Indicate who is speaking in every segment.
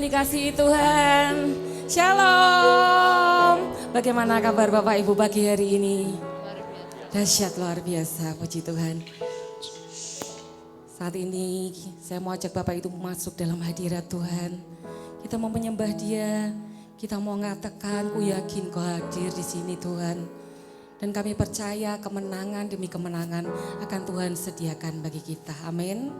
Speaker 1: yang dikasihi Tuhan. Shalom. Bagaimana kabar Bapak Ibu pagi hari ini? Dahsyat, luar biasa, puji Tuhan. Saat ini saya mau ajak Bapak Ibu masuk dalam hadirat Tuhan. Kita mau menyembah Dia. Kita mau mengatakan, ku yakin Kau hadir di sini Tuhan. Dan kami percaya kemenangan demi kemenangan akan Tuhan sediakan bagi kita. Amin.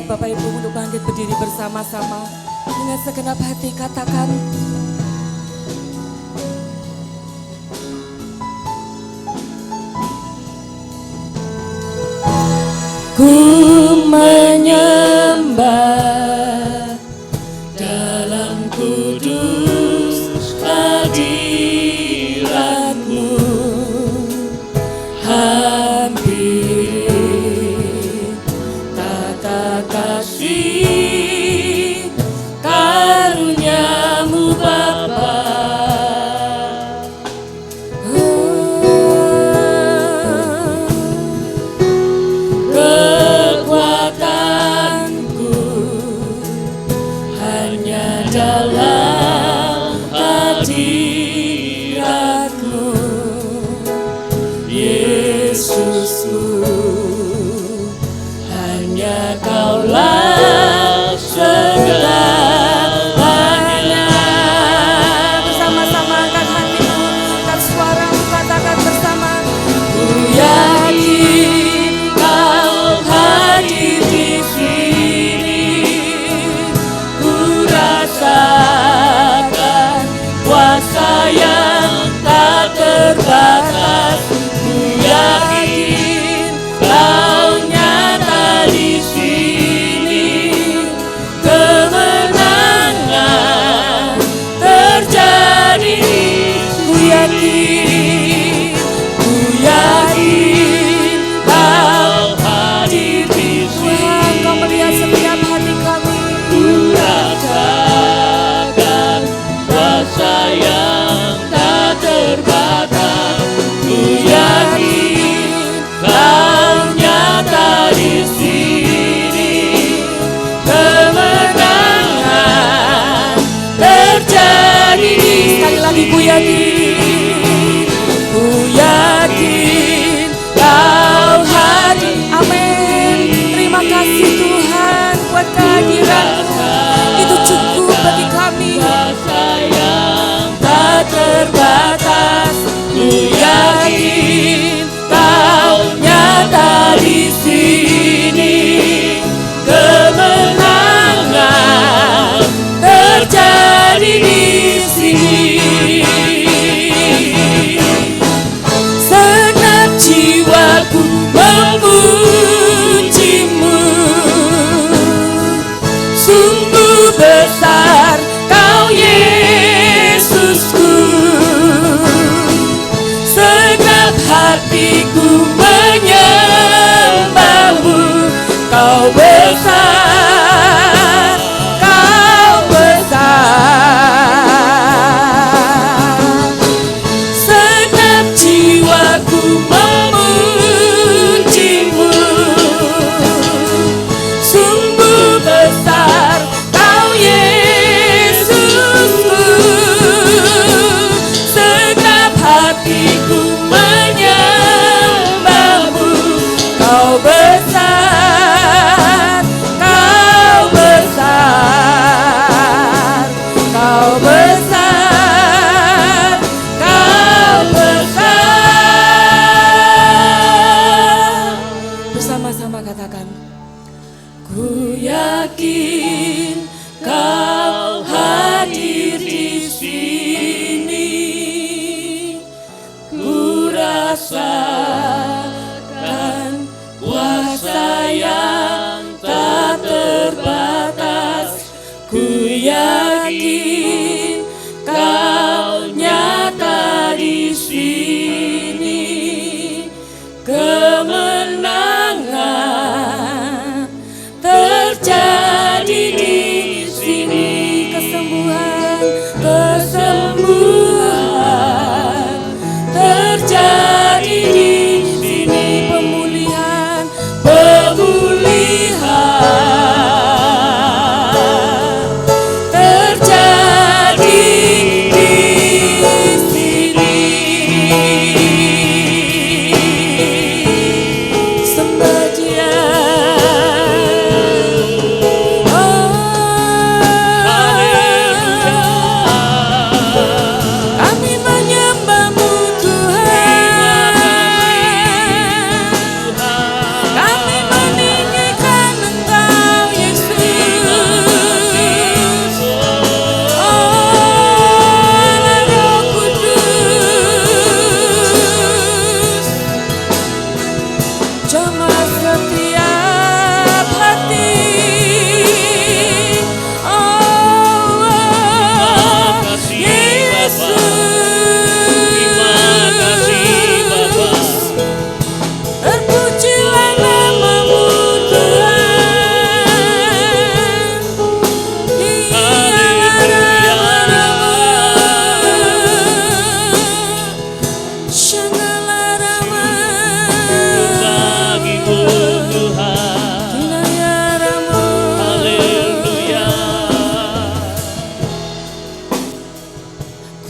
Speaker 2: Bapak Ibu untuk bangkit berdiri bersama-sama dengan segenap hati katakan, ku menyembah dalam kudus hadirat-Mu, kasih karunia-Mu Bapa. Kekuatanku hanya dalam hadirat-Mu, Yesusku. Hanya Kaulah segalanya. Bersama-sama angkat hatimu, angkat suaramu, katakan bersama. Ku yakin Kau hadir di sini. Ku rasakan kuasa yang tak terbatas. Ku yakin Kau nyata di sini, kemenangan terjadi. Ku yakin Kau hadir di sini. Kau melihat setiap hati kami. Ku rasakan kuasa yang tak terbatas. Ku yakin Kau nyata di sini, kemenangan terjadi. Sekali lagi ku yakin Kau hadir. Amin. Terima kasih Tuhan buat kehadiran-Mu. Itu cukup bagi kami. Kuasa yang tak terbatas. Ku yakin Kau nyata di sini,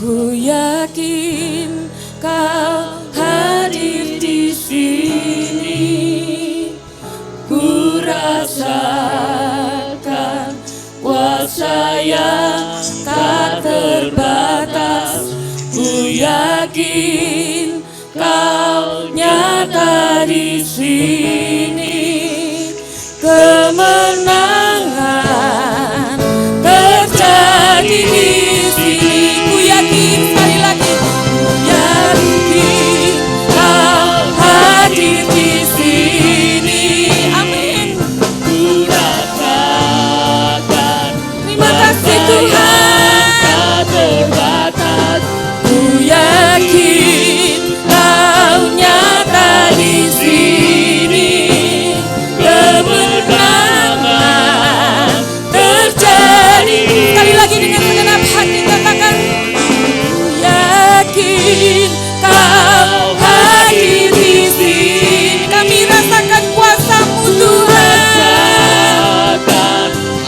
Speaker 1: Ku yakin Kau hadir di sini. Ku rasakan kuasa yang tak terbatas. Ku yakin Kau nyata di sini. Kemenangan terjadi di sini. Ku yakin, sekali lagi, ku yakin Kau hadir di sini. Amin.
Speaker 2: Ku rasakan
Speaker 1: Terima kasih Tuhan.
Speaker 2: tak terbatas.
Speaker 1: Ku yakin Kau nyata di sini. Kemenangan terjadi. Sekali lagi dengan segenap hati katakan, ku yakin Kau hadir di sini. Kami rasakan kuasa-Mu Tuhan,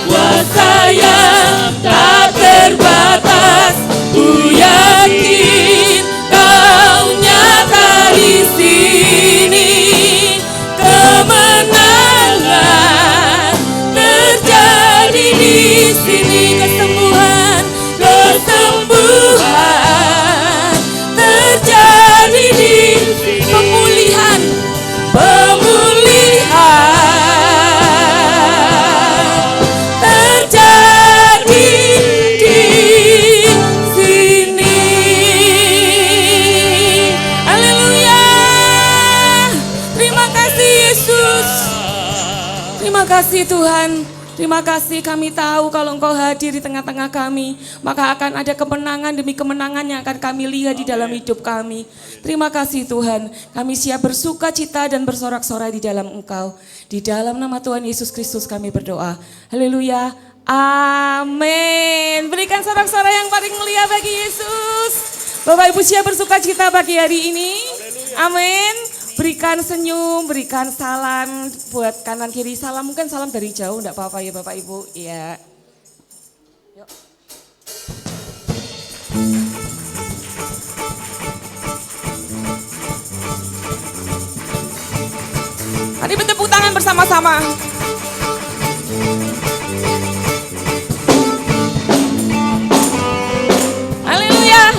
Speaker 1: kuasa yang tak terbatas. Ku yakin Kau nyata di sini. Kemenangan terjadi di sini. Kesembuhan terjadi di sini. Pemulihan terjadi di sini. Haleluya. Terima kasih Yesus. Terima kasih Tuhan. Terima kasih, kami tahu kalau Engkau hadir di tengah-tengah kami, maka akan ada kemenangan demi kemenangan yang akan kami lihat di dalam hidup kami. Terima kasih Tuhan, kami siap bersuka cita dan bersorak-sorai di dalam Engkau. Di dalam nama Tuhan Yesus Kristus kami berdoa. Haleluya. Amin. Berikan sorak-sorai yang paling mulia bagi Yesus. Bapak Ibu siap bersuka cita pagi hari ini. Amin. Berikan senyum, berikan salam buat kanan kiri. Salam mungkin salam dari jauh, enggak apa-apa ya Bapak Ibu. Iya. Yuk. Mari bertepuk tangan bersama-sama. Haleluya.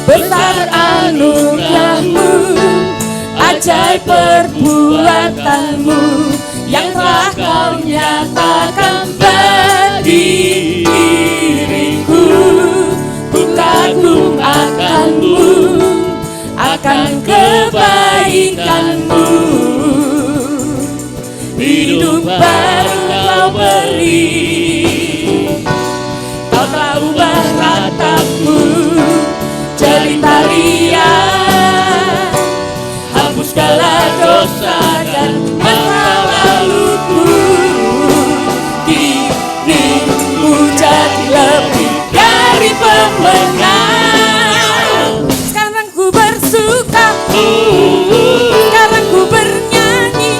Speaker 1: Besar anugerah-Mu, ajaib perbuatan-Mu, yang telah Kau nyatakan bagi diriku. Ku kagum akan-Mu, akan kebaikan-Mu. Hidup baru Kau beri, Kau telah ubah ratapku jadi tarian, hapus segala dosa dan masa laluku. Kini ku jadi lebih dari pemenang. Sekarang ku bersuka, sekarang ku bernyanyi,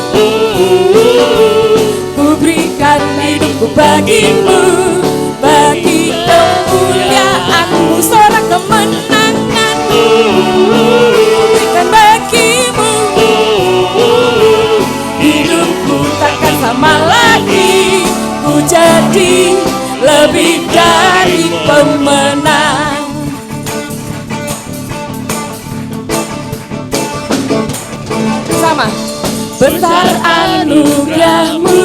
Speaker 1: ku berikan hidupku bagi-Mu, bagi kemuliaan-Mu, sorak kemenangan. Berikan bagi-Mu, hidupku takkan sama lagi. Ku jadi lebih dari pemenang. Sama. Besar anugerah-Mu,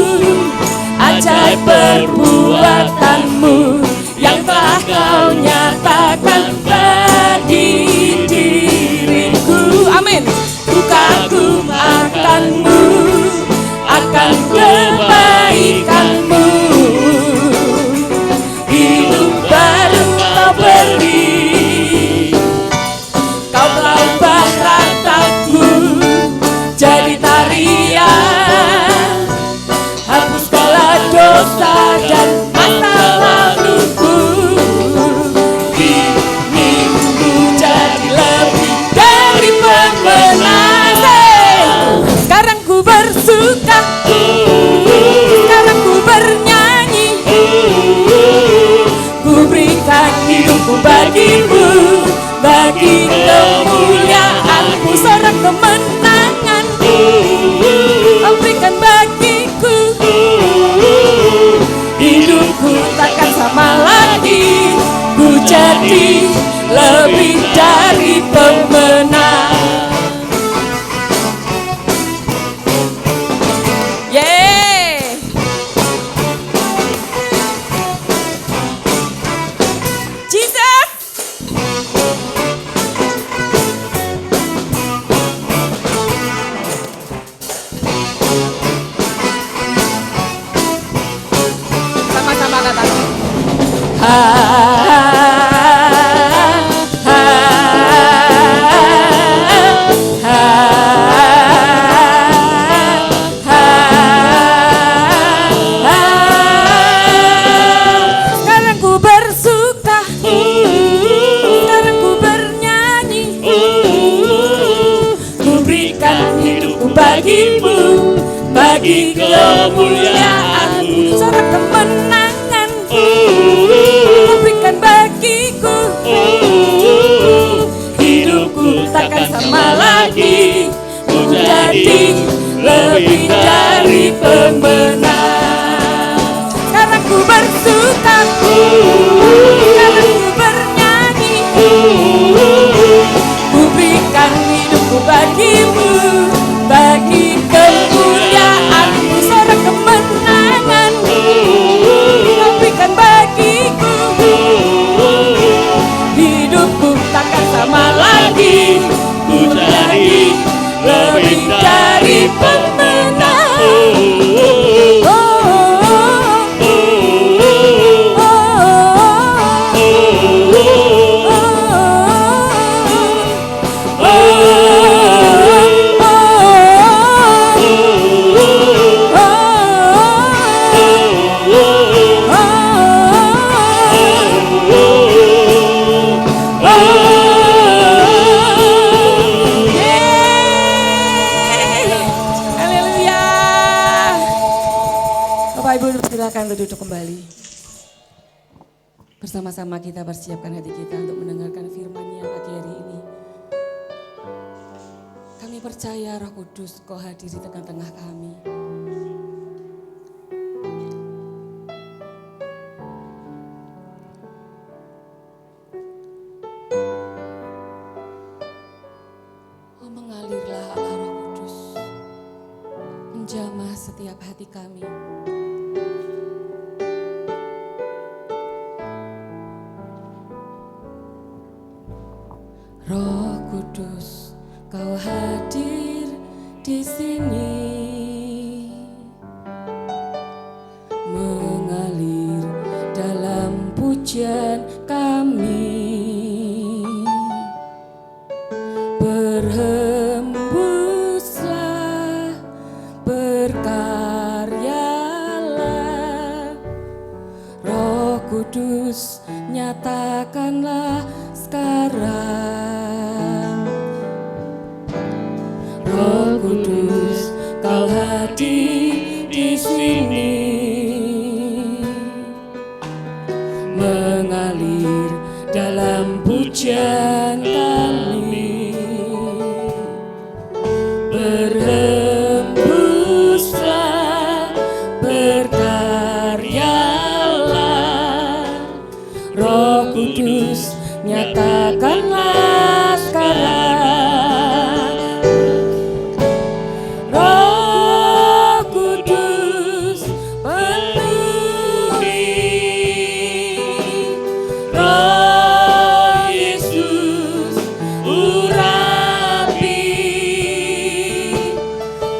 Speaker 1: ajaib perbuatan-Mu, yang telah Kau nyatakan bagi diriku. Amin. Ku kagum akan-Mu, kemenangan. Kau berikan bagiku, hidupku takkan sama lagi. Ku jadi lebih dari pemenang. Sekarang ku bersuka, sekarang ku bernyanyi, ku berikan hidupku bagimu, bagi kemuliaan-Mu. Sorak kemenangan, Kau berikan bagiku, hidupku takkan sama lagi. Ku jadi lebih dari pemenang. Sekarang ku bersuka, sekarang ku bernyanyi, ku berikan hidupku bagimu, bagi kemuliaan-Mu. Sorak kemenangan, Kau berikan bagiku, hidupku takkan sama lagi. Ku jadi lebih dari pemenang. Silakan duduk kembali. Bersama-sama kita persiapkan hati kita untuk mendengarkan firman-Nya pagi hari ini. Kami percaya Roh Kudus Kau hadir di tengah-tengah kami. Oh, mengalirlah Allah Roh Kudus, menjamah setiap hati kami. Roh Kudus, Kau hadir di sini, mengalir dalam pujian kami. Berhembuslah, berkaryalah, Roh Kudus, nyatakanlah sekarang. Roh Kudus, Kau hadir di sini, mengalir dalam pujian kami. Berhembuslah, berkaryalah, Roh Kudus, nyatakanlah sekarang. Roh Kudus, penuhi, Roh Yesus, urapi,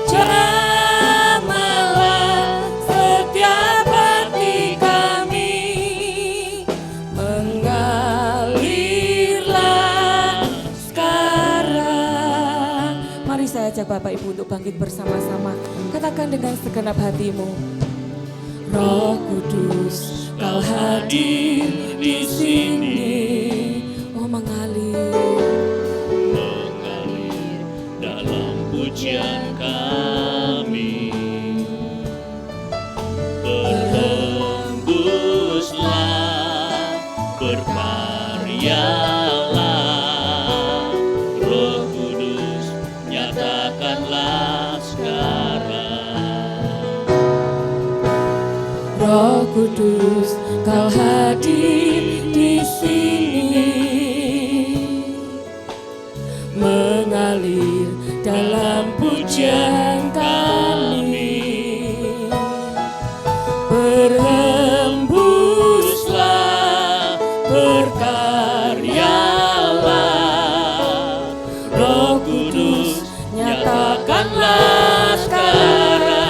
Speaker 1: jamahlah setiap hati kami, mengalirlah sekarang. Mari saya ajak Bapak Ibu untuk bangkit bersama-sama. Katakan dengan segenap hatimu. Roh Kudus, Kau hadir di sini. Oh,
Speaker 2: mengalir dalam pujian kami. Berhembuslah, berkaryalah, Roh Kudus, nyatakanlah Roh Kudus, Kau hadir di sini, mengalir dalam pujian kami. Berhembuslah, berkaryalah, Roh Kudus, nyatakanlah sekarang.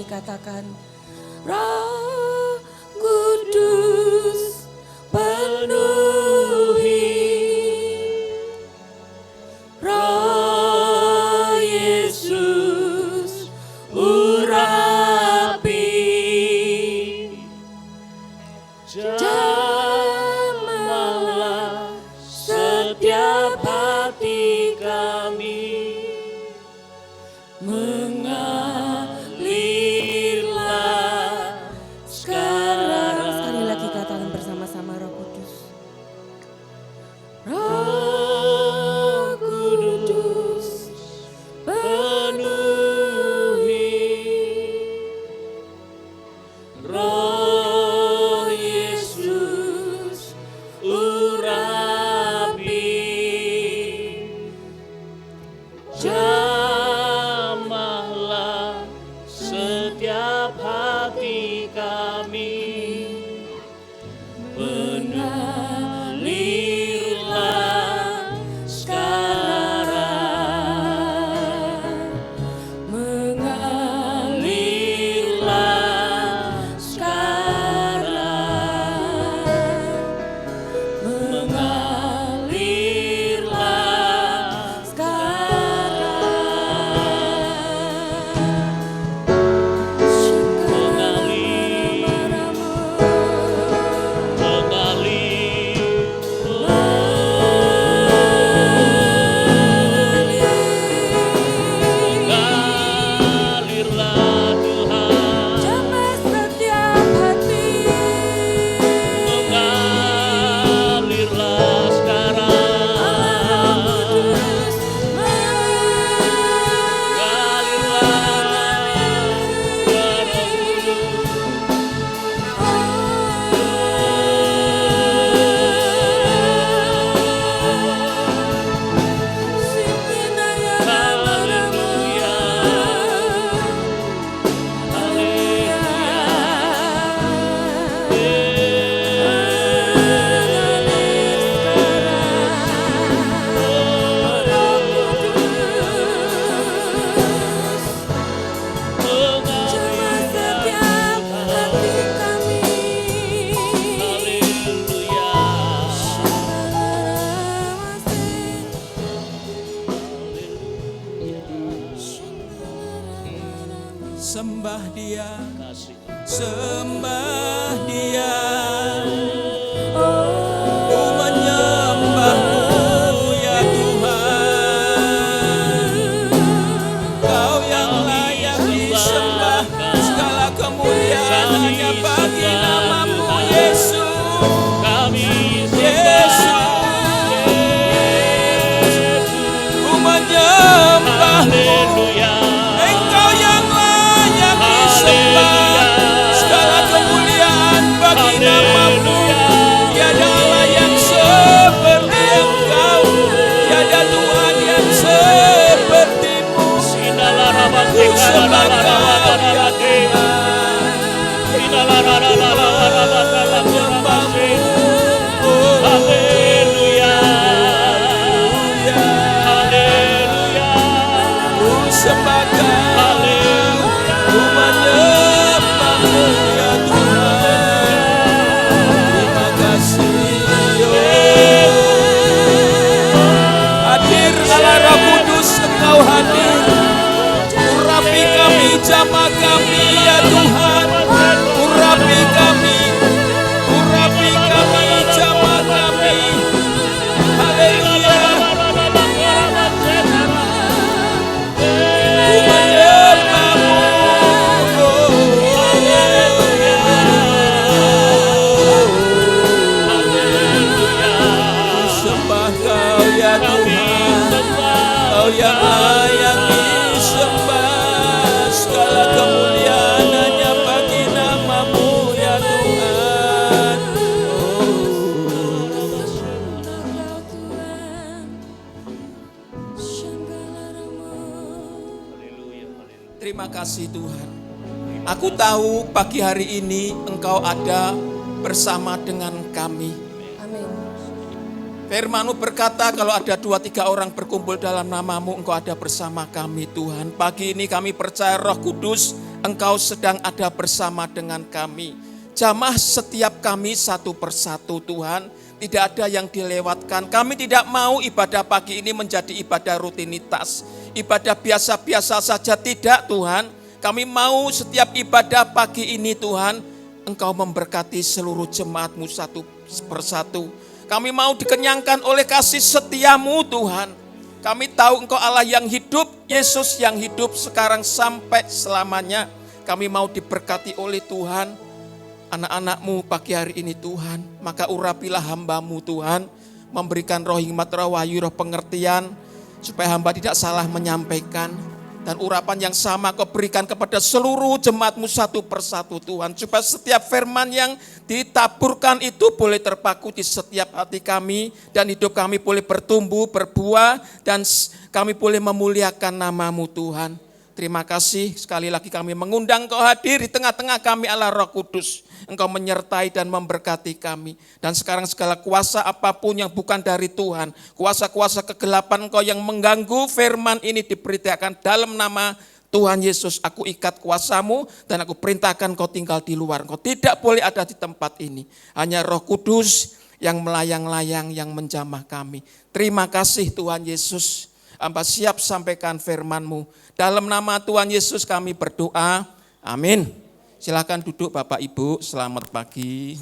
Speaker 1: Katakan, Roh Kudus penuhi, Roh Yesus urapi, jamahlah setiap hati kami, mengalirlah sekarang. Sekali lagi katakan bersama-sama, Roh Kudus. Roh Kudus penuhi, Roh Yesus urapi, jamahlah setiap hati kami, mengalirlah sekarang, mengalirlah sekarang, mengalirlah
Speaker 3: Sembah Dia, sembah Dia. Ku menyembah-Mu ya Tuhan. Kau yang layak disembah, segala kemuliaan hanya bagi nama-Mu Yesus. Yesus, ku menyembah-Mu. Engkau yang layak disembah, segala kemuliaan bagi nama yang layak disembah, segala kemuliaan hanya bagi nama-Mu ya Tuhan. Terima kasih Tuhan. Aku tahu pagi hari ini Engkau ada bersama dengan kami.
Speaker 1: Amin.
Speaker 3: Firman-Mu berkata kalau ada 2-3 orang berkumpul dalam nama-Mu, Engkau ada bersama kami Tuhan. Pagi ini kami percaya Roh Kudus, Engkau sedang ada bersama dengan kami. Jamah setiap kami satu persatu Tuhan, tidak ada yang dilewatkan. Kami tidak mau ibadah pagi ini menjadi ibadah rutinitas, ibadah biasa-biasa saja, tidak Tuhan. Kami mau setiap ibadah pagi ini Tuhan, Engkau memberkati seluruh jemaat-Mu satu persatu. Kami mau dikenyangkan oleh kasih setia-Mu Tuhan. Kami tahu Engkau Allah yang hidup, Yesus yang hidup sekarang sampai selamanya. Kami mau diberkati oleh Tuhan, anak-anak-Mu pagi hari ini Tuhan. Maka urapilah hamba-Mu Tuhan, memberikan roh hikmat, roh wahyu, roh pengertian, supaya hamba tidak salah menyampaikan. Dan urapan yang sama Kau berikan kepada seluruh jemaat-Mu satu persatu Tuhan. Supaya setiap firman yang ditaburkan itu boleh terpaku di setiap hati kami. Dan hidup kami boleh bertumbuh, berbuah. Dan kami boleh memuliakan nama-Mu Tuhan. Terima kasih sekali lagi kami mengundang Kau hadir di tengah-tengah kami Allah Roh Kudus. Engkau menyertai dan memberkati kami. Dan sekarang segala kuasa apapun yang bukan dari Tuhan, kuasa-kuasa kegelapan Engkau yang mengganggu firman ini diberitakan dalam nama Tuhan Yesus. Aku ikat kuasa-Mu dan aku perintahkan Kau tinggal di luar. Kau tidak boleh ada di tempat ini. Hanya Roh Kudus yang melayang-layang, yang menjamah kami. Terima kasih Tuhan Yesus. Hamba siap sampaikan firman-Mu. Dalam nama Tuhan Yesus kami berdoa. Amin. Silakan duduk Bapak Ibu, selamat pagi.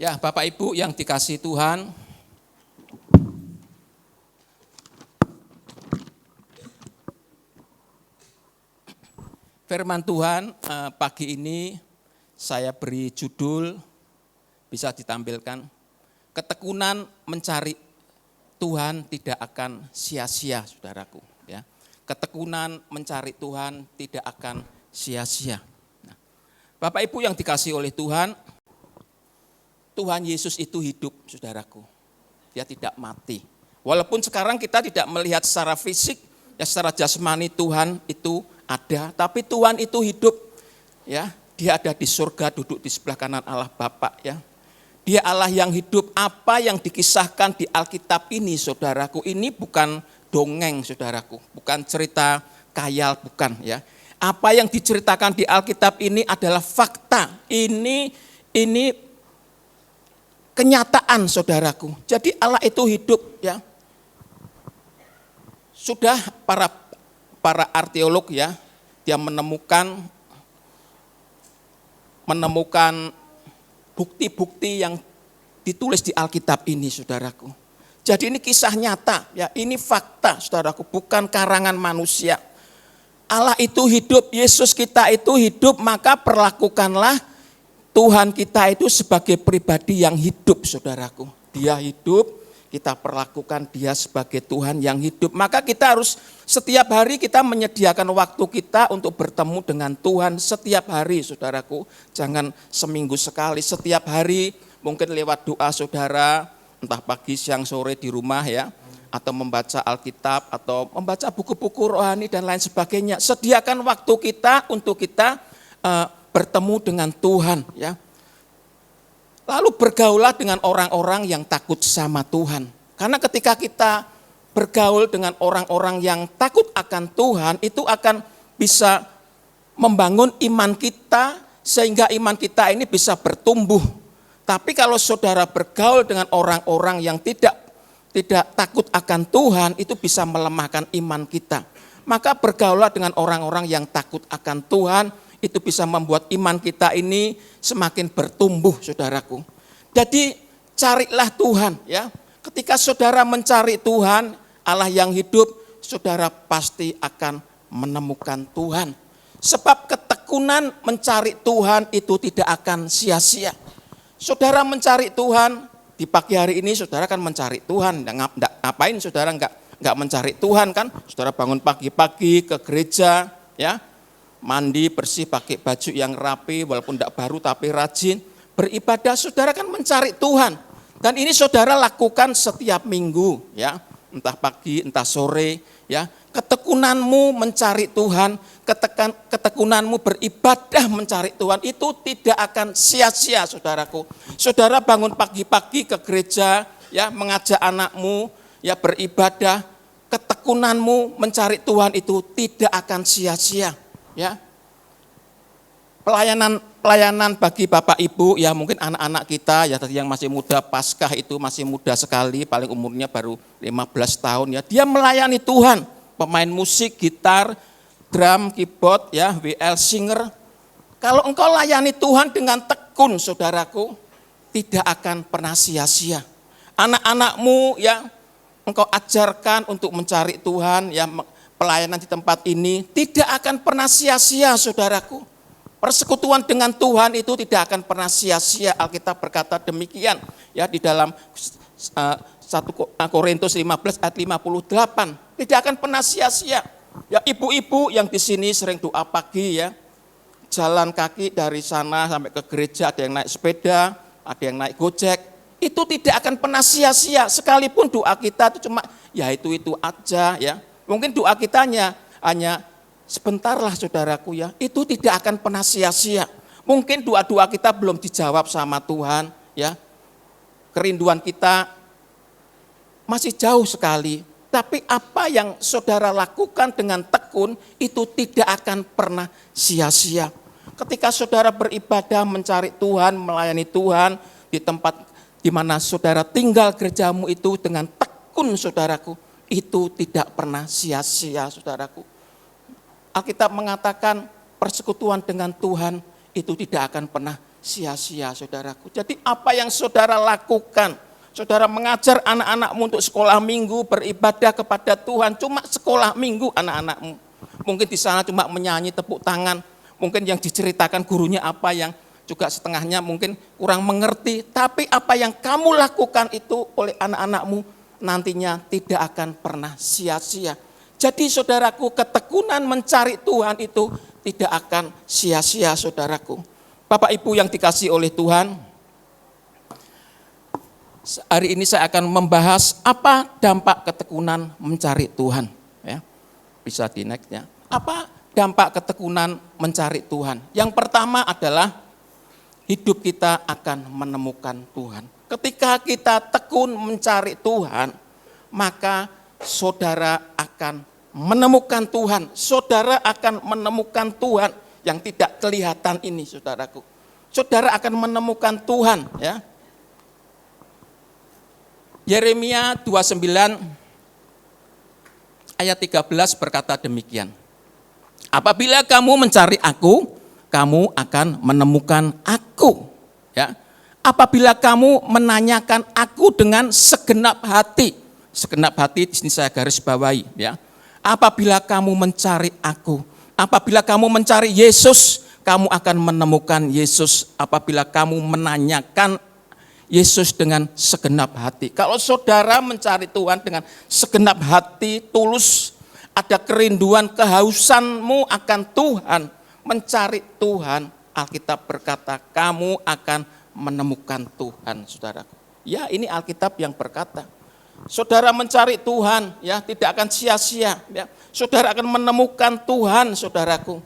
Speaker 3: Ya Bapak Ibu yang dikasihi Tuhan, firman Tuhan pagi ini saya beri judul, bisa ditampilkan, ketekunan mencari Tuhan tidak akan sia-sia, saudaraku. Ya, ketekunan mencari Tuhan tidak akan sia-sia. Nah, Bapak Ibu yang dikasihi oleh Tuhan, Tuhan Yesus itu hidup, saudaraku. Dia tidak mati. Walaupun sekarang kita tidak melihat secara fisik, ya secara jasmani Tuhan itu ada, tapi Tuhan itu hidup. Ya, Dia ada di surga, duduk di sebelah kanan Allah Bapa. Ya. Dia Allah yang hidup. Apa yang dikisahkan di Alkitab ini, saudaraku, ini bukan dongeng, saudaraku, bukan cerita khayal, bukan ya. Apa yang diceritakan di Alkitab ini adalah fakta. Ini kenyataan, saudaraku. Jadi Allah itu hidup, ya. Sudah para arkeolog ya, dia menemukan bukti-bukti yang ditulis di Alkitab ini, saudaraku. Jadi ini kisah nyata, ya, ini fakta, saudaraku, bukan karangan manusia. Allah itu hidup, Yesus kita itu hidup, maka perlakukanlah Tuhan kita itu sebagai pribadi yang hidup, saudaraku. Dia hidup, kita perlakukan dia sebagai Tuhan yang hidup. Maka kita harus setiap hari kita menyediakan waktu kita untuk bertemu dengan Tuhan setiap hari, saudaraku. Jangan seminggu sekali, setiap hari mungkin lewat doa saudara, entah pagi, siang, sore di rumah ya, atau membaca Alkitab, atau membaca buku-buku rohani dan lain sebagainya. Sediakan waktu kita untuk kita bertemu dengan Tuhan ya. Lalu bergaulah dengan orang-orang yang takut sama Tuhan. Karena ketika kita bergaul dengan orang-orang yang takut akan Tuhan, itu akan bisa membangun iman kita, sehingga iman kita ini bisa bertumbuh. Tapi kalau saudara bergaul dengan orang-orang yang tidak takut akan Tuhan, itu bisa melemahkan iman kita. Maka bergaulah dengan orang-orang yang takut akan Tuhan, itu bisa membuat iman kita ini semakin bertumbuh, saudaraku. Jadi carilah Tuhan ya. Ketika saudara mencari Tuhan, Allah yang hidup, saudara pasti akan menemukan Tuhan. Sebab ketekunan ketekunan mencari Tuhan itu tidak akan sia-sia. Saudara mencari Tuhan, di pagi hari ini saudara kan mencari Tuhan. Ngapain saudara enggak mencari Tuhan kan? Saudara bangun pagi-pagi ke gereja, ya, mandi bersih, pakai baju yang rapi, walaupun enggak baru tapi rajin. Beribadah, saudara kan mencari Tuhan. Dan ini saudara lakukan setiap minggu, ya, entah pagi, entah sore, ya. Ketekunanmu mencari Tuhan, ketekunanmu beribadah mencari Tuhan itu tidak akan sia-sia, saudaraku. Saudara bangun pagi-pagi ke gereja, ya, mengajak anakmu, ya, beribadah, ketekunanmu mencari Tuhan itu tidak akan sia-sia, ya. Pelayanan bagi Bapak Ibu, ya, mungkin anak-anak kita ya yang masih muda, Paskah itu masih muda sekali, paling umurnya baru 15 tahun, ya. Dia melayani Tuhan, pemain musik, gitar, drum, keyboard, ya, WL singer. Kalau engkau layani Tuhan dengan tekun, saudaraku, tidak akan pernah sia-sia. Anak-anakmu, ya, engkau ajarkan untuk mencari Tuhan, ya, pelayanan di tempat ini tidak akan pernah sia-sia, saudaraku. Persekutuan dengan Tuhan itu tidak akan pernah sia-sia. Alkitab berkata demikian, ya, di dalam 1 Korintus 15 ayat 58. Tidak akan pernah sia-sia. Ya, ibu-ibu yang di sini sering doa pagi, ya, jalan kaki dari sana sampai ke gereja, ada yang naik sepeda, ada yang naik Gojek, itu tidak akan pernah sia-sia. Sekalipun doa kita itu cuma ya itu aja, ya. Mungkin doa kita hanya sebentar lah, saudaraku, ya, itu tidak akan pernah sia-sia. Mungkin doa-doa kita belum dijawab sama Tuhan, ya. Kerinduan kita masih jauh sekali. Tapi apa yang saudara lakukan dengan tekun itu tidak akan pernah sia-sia. Ketika saudara beribadah, mencari Tuhan, melayani Tuhan di tempat di mana saudara tinggal, gerejamu itu dengan tekun, saudaraku, itu tidak pernah sia-sia, saudaraku. Alkitab mengatakan persekutuan dengan Tuhan itu tidak akan pernah sia-sia, saudaraku. Jadi apa yang saudara lakukan, saudara mengajar anak-anakmu untuk sekolah minggu, beribadah kepada Tuhan, cuma sekolah minggu anak-anakmu. Mungkin di sana cuma menyanyi, tepuk tangan, mungkin yang diceritakan gurunya apa yang juga setengahnya mungkin kurang mengerti. Tapi apa yang kamu lakukan itu oleh anak-anakmu nantinya tidak akan pernah sia-sia. Jadi saudaraku, ketekunan mencari Tuhan itu tidak akan sia-sia, saudaraku. Bapak Ibu yang dikasihi oleh Tuhan, hari ini saya akan membahas apa dampak ketekunan mencari Tuhan. Ya, bisa di next, ya. Apa dampak ketekunan mencari Tuhan? Yang pertama adalah hidup kita akan menemukan Tuhan. Ketika kita tekun mencari Tuhan, maka saudara akan menemukan Tuhan. Saudara akan menemukan Tuhan yang tidak kelihatan ini, saudaraku. Saudara akan menemukan Tuhan, ya. Yeremia 29 ayat 13 berkata demikian. Apabila kamu mencari aku, kamu akan menemukan aku, ya. Apabila kamu menanyakan aku dengan segenap hati. Segenap hati di sini saya garis bawahi, ya. Apabila kamu mencari aku, apabila kamu mencari Yesus, kamu akan menemukan Yesus. Apabila kamu menanyakan Yesus dengan segenap hati. Kalau saudara mencari Tuhan dengan segenap hati, tulus, ada kerinduan, kehausanmu akan Tuhan, mencari Tuhan, Alkitab berkata, kamu akan menemukan Tuhan, saudaraku. Ya, ini Alkitab yang berkata. Saudara mencari Tuhan, ya, tidak akan sia-sia, ya. Saudara akan menemukan Tuhan, saudaraku.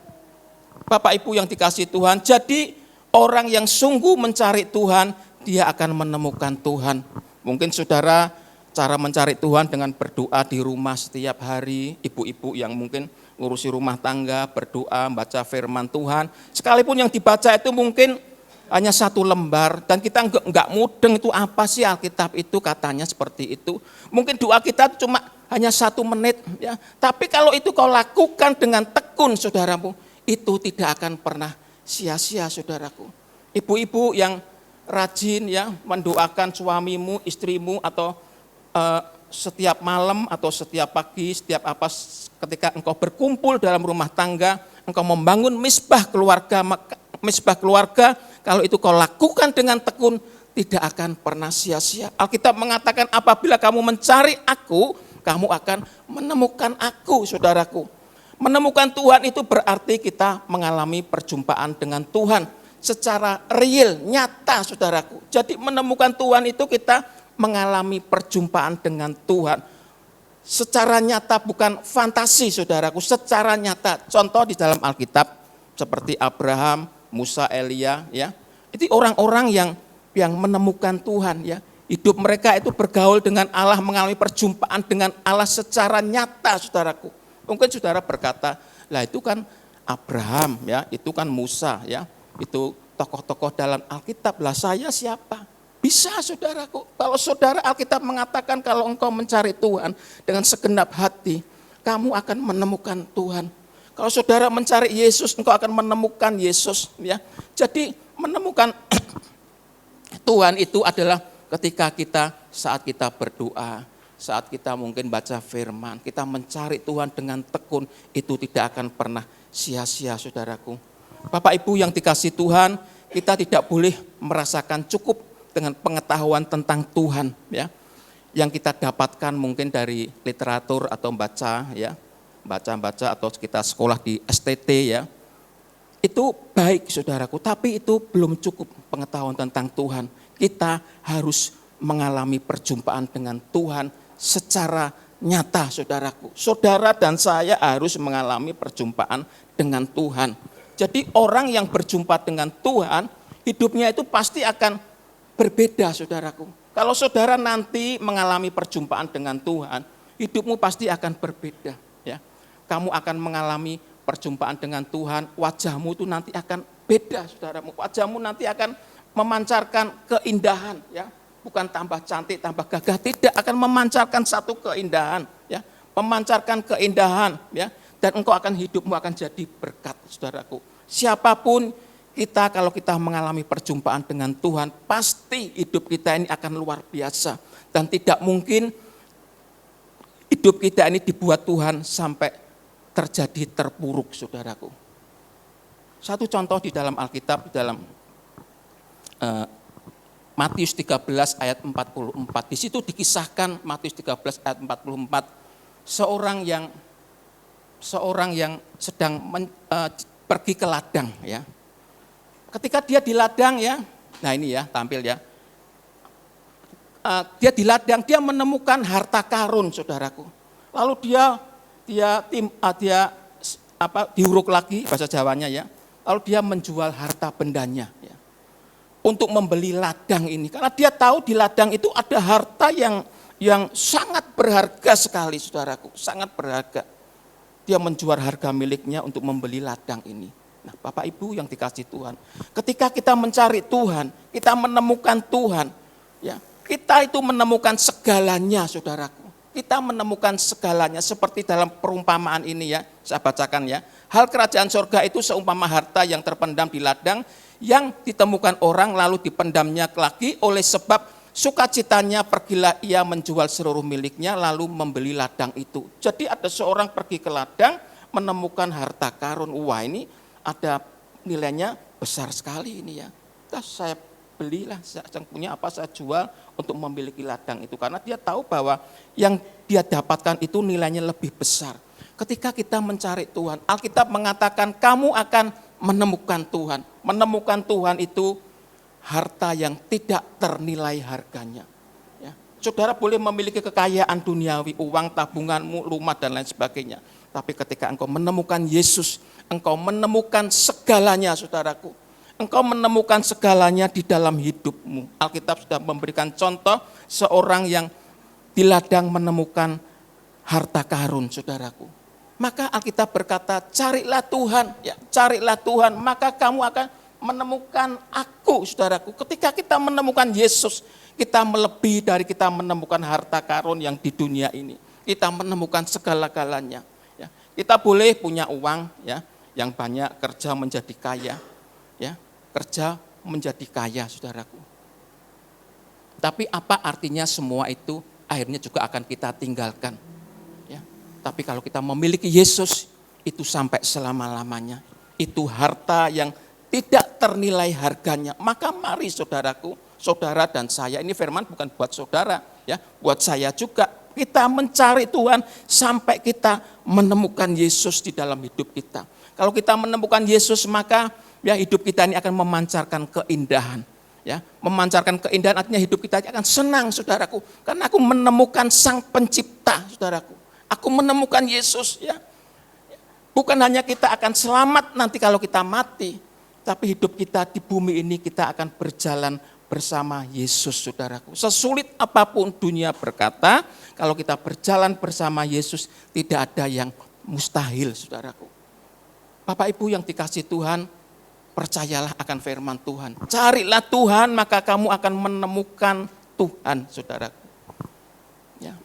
Speaker 3: Bapak Ibu yang dikasihi Tuhan, jadi orang yang sungguh mencari Tuhan, dia akan menemukan Tuhan. Mungkin saudara cara mencari Tuhan dengan berdoa di rumah setiap hari, ibu-ibu yang mungkin ngurusi rumah tangga, berdoa, baca firman Tuhan. Sekalipun yang dibaca itu mungkin hanya satu lembar, dan kita enggak mudeng itu apa sih Alkitab itu, katanya seperti itu. Mungkin doa kita cuma hanya 1 menit, ya. Tapi kalau itu kau lakukan dengan tekun, saudaramu, itu tidak akan pernah sia-sia, saudaraku. Ibu-ibu yang rajin, ya, mendoakan suamimu, istrimu, atau setiap malam atau setiap pagi, setiap apa, ketika engkau berkumpul dalam rumah tangga, engkau membangun misbah keluarga, kalau itu kau lakukan dengan tekun, tidak akan pernah sia-sia. Alkitab mengatakan apabila kamu mencari aku, kamu akan menemukan aku, saudaraku. Menemukan Tuhan itu berarti kita mengalami perjumpaan dengan Tuhan secara real, nyata, saudaraku. Jadi menemukan Tuhan itu kita mengalami perjumpaan dengan Tuhan secara nyata, bukan fantasi, saudaraku, secara nyata. Contoh di dalam Alkitab seperti Abraham, Musa, Elia, ya. Itu orang-orang yang menemukan Tuhan, ya. Hidup mereka itu bergaul dengan Allah, mengalami perjumpaan dengan Allah secara nyata, saudaraku. Mungkin saudara berkata, lah itu kan Abraham, ya, itu kan Musa, ya, itu tokoh-tokoh dalam Alkitab, lah saya siapa? Bisa, saudaraku. Kalau saudara, Alkitab mengatakan kalau engkau mencari Tuhan dengan segenap hati, kamu akan menemukan Tuhan. Kalau saudara mencari Yesus, engkau akan menemukan Yesus, ya. Jadi menemukan Tuhan itu adalah ketika saat kita berdoa, saat kita mungkin baca firman, kita mencari Tuhan dengan tekun, itu tidak akan pernah sia-sia, saudaraku. Bapak Ibu yang dikasihi Tuhan, kita tidak boleh merasakan cukup dengan pengetahuan tentang Tuhan, ya, yang kita dapatkan mungkin dari literatur atau baca atau kita sekolah di STT, ya. Itu baik, saudaraku, tapi itu belum cukup pengetahuan tentang Tuhan. Kita harus mengalami perjumpaan dengan Tuhan secara nyata, saudaraku. Saudara dan saya harus mengalami perjumpaan dengan Tuhan. Jadi orang yang berjumpa dengan Tuhan, hidupnya itu pasti akan berbeda, saudaraku. Kalau saudara nanti mengalami perjumpaan dengan Tuhan, hidupmu pasti akan berbeda, ya. Kamu akan mengalami perjumpaan dengan Tuhan, wajahmu itu nanti akan beda, saudaramu. Wajahmu nanti akan memancarkan keindahan, ya. Bukan tambah cantik, tambah gagah, tidak, akan memancarkan satu keindahan, ya. Memancarkan keindahan, ya. Dan engkau akan, hidupmu akan jadi berkat, saudaraku. Siapapun kita, kalau kita mengalami perjumpaan dengan Tuhan, pasti hidup kita ini akan luar biasa. Dan tidak mungkin hidup kita ini dibuat Tuhan sampai terjadi terpuruk, saudaraku. Satu contoh di dalam Alkitab, di dalam Matius 13 ayat 44. Di situ dikisahkan Matius 13 ayat 44, seorang yang sedang pergi ke ladang, ya. Ketika dia di ladang, ya, nah ini ya tampil, ya. Dia di ladang, dia menemukan harta karun, saudaraku. Lalu dia diuruk lagi bahasa Jawanya, ya. Lalu dia menjual harta bendanya, ya, untuk membeli ladang ini. Karena dia tahu di ladang itu ada harta yang sangat berharga sekali, saudaraku, sangat berharga. Dia menjual harga miliknya untuk membeli ladang ini. Nah, Bapak Ibu yang dikasihi Tuhan, ketika kita mencari Tuhan, kita menemukan Tuhan, ya, kita itu menemukan segalanya, saudaraku. Kita menemukan segalanya seperti dalam perumpamaan ini, ya, saya bacakan, ya. Hal kerajaan sorga itu seumpama harta yang terpendam di ladang, yang ditemukan orang lalu dipendamnya lagi, oleh sebab sukacitanya pergilah ia menjual seluruh miliknya lalu membeli ladang itu. Jadi ada seorang pergi ke ladang menemukan harta karun. Wah, ini ada nilainya besar sekali ini, ya. Saya belilah, saya punya apa saya jual untuk memiliki ladang itu. Karena dia tahu bahwa yang dia dapatkan itu nilainya lebih besar. Ketika kita mencari Tuhan, Alkitab mengatakan kamu akan menemukan Tuhan. Menemukan Tuhan itu harta yang tidak ternilai harganya, ya. Saudara boleh memiliki kekayaan duniawi, uang, tabunganmu, rumah dan lain sebagainya. Tapi ketika engkau menemukan Yesus, engkau menemukan segalanya, saudaraku. Engkau menemukan segalanya di dalam hidupmu. Alkitab sudah memberikan contoh seorang yang di ladang menemukan harta karun, saudaraku. Maka Alkitab berkata, carilah Tuhan, ya, carilah Tuhan, maka kamu akan menemukan aku, saudaraku. Ketika kita menemukan Yesus, kita melebihi dari kita menemukan harta karun yang di dunia ini. Kita menemukan segala-galanya, ya. Kita boleh punya uang, ya, yang banyak, kerja menjadi kaya, ya, kerja menjadi kaya, saudaraku. Tapi apa artinya semua itu akhirnya juga akan kita tinggalkan, ya. Tapi kalau kita memiliki Yesus, itu sampai selama-lamanya. Itu harta yang tidak ternilai harganya. Maka mari saudaraku, saudara dan saya, ini firman bukan buat saudara, ya, buat saya juga. Kita mencari Tuhan sampai kita menemukan Yesus di dalam hidup kita. Kalau kita menemukan Yesus, maka ya hidup kita ini akan memancarkan keindahan. Ya, memancarkan keindahan artinya hidup kita akan senang, saudaraku. Karena aku menemukan Sang Pencipta, saudaraku. Aku menemukan Yesus, ya. Bukan hanya kita akan selamat nanti kalau kita mati, tapi hidup kita di bumi ini kita akan berjalan bersama Yesus, saudaraku. Sesulit apapun dunia berkata, kalau kita berjalan bersama Yesus tidak ada yang mustahil, saudaraku. Bapak Ibu yang dikasih Tuhan, percayalah akan firman Tuhan. Carilah Tuhan, maka kamu akan menemukan Tuhan, saudaraku. Ya.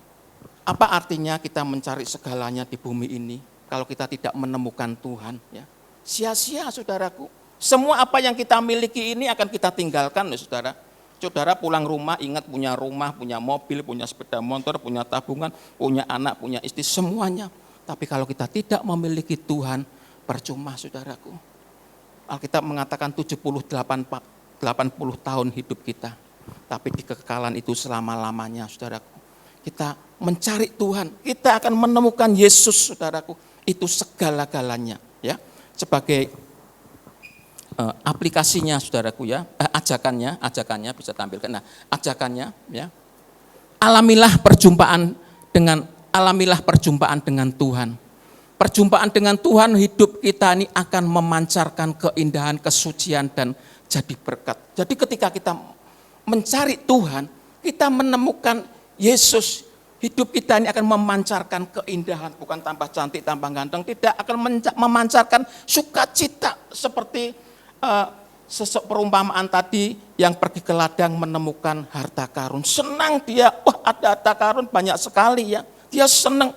Speaker 3: Apa artinya kita mencari segalanya di bumi ini kalau kita tidak menemukan Tuhan? Ya. Sia-sia, saudaraku. Semua apa yang kita miliki ini akan kita tinggalkan, saudara. Saudara pulang rumah, ingat punya rumah, punya mobil, punya sepeda motor, punya tabungan, punya anak, punya istri, semuanya. Tapi kalau kita tidak memiliki Tuhan, percuma, saudaraku. Alkitab mengatakan 80 tahun hidup kita. Tapi di kekekalan itu selama-lamanya, saudaraku. Kita mencari Tuhan, kita akan menemukan Yesus, saudaraku. Itu segala-galanya, ya. Sebagai aplikasinya, saudaraku, ya, ajakannya bisa tampilkan. Nah, ajakannya, ya, alamilah perjumpaan dengan Tuhan. Perjumpaan dengan Tuhan, hidup kita ini akan memancarkan keindahan, kesucian, dan jadi berkat. Jadi ketika kita mencari Tuhan, kita menemukan Yesus, hidup kita ini akan memancarkan keindahan, bukan tambah cantik, tambah ganteng, tidak, akan memancarkan sukacita seperti perumpamaan tadi yang pergi ke ladang menemukan harta karun. Senang dia, wah ada harta karun banyak sekali, ya. Dia senang.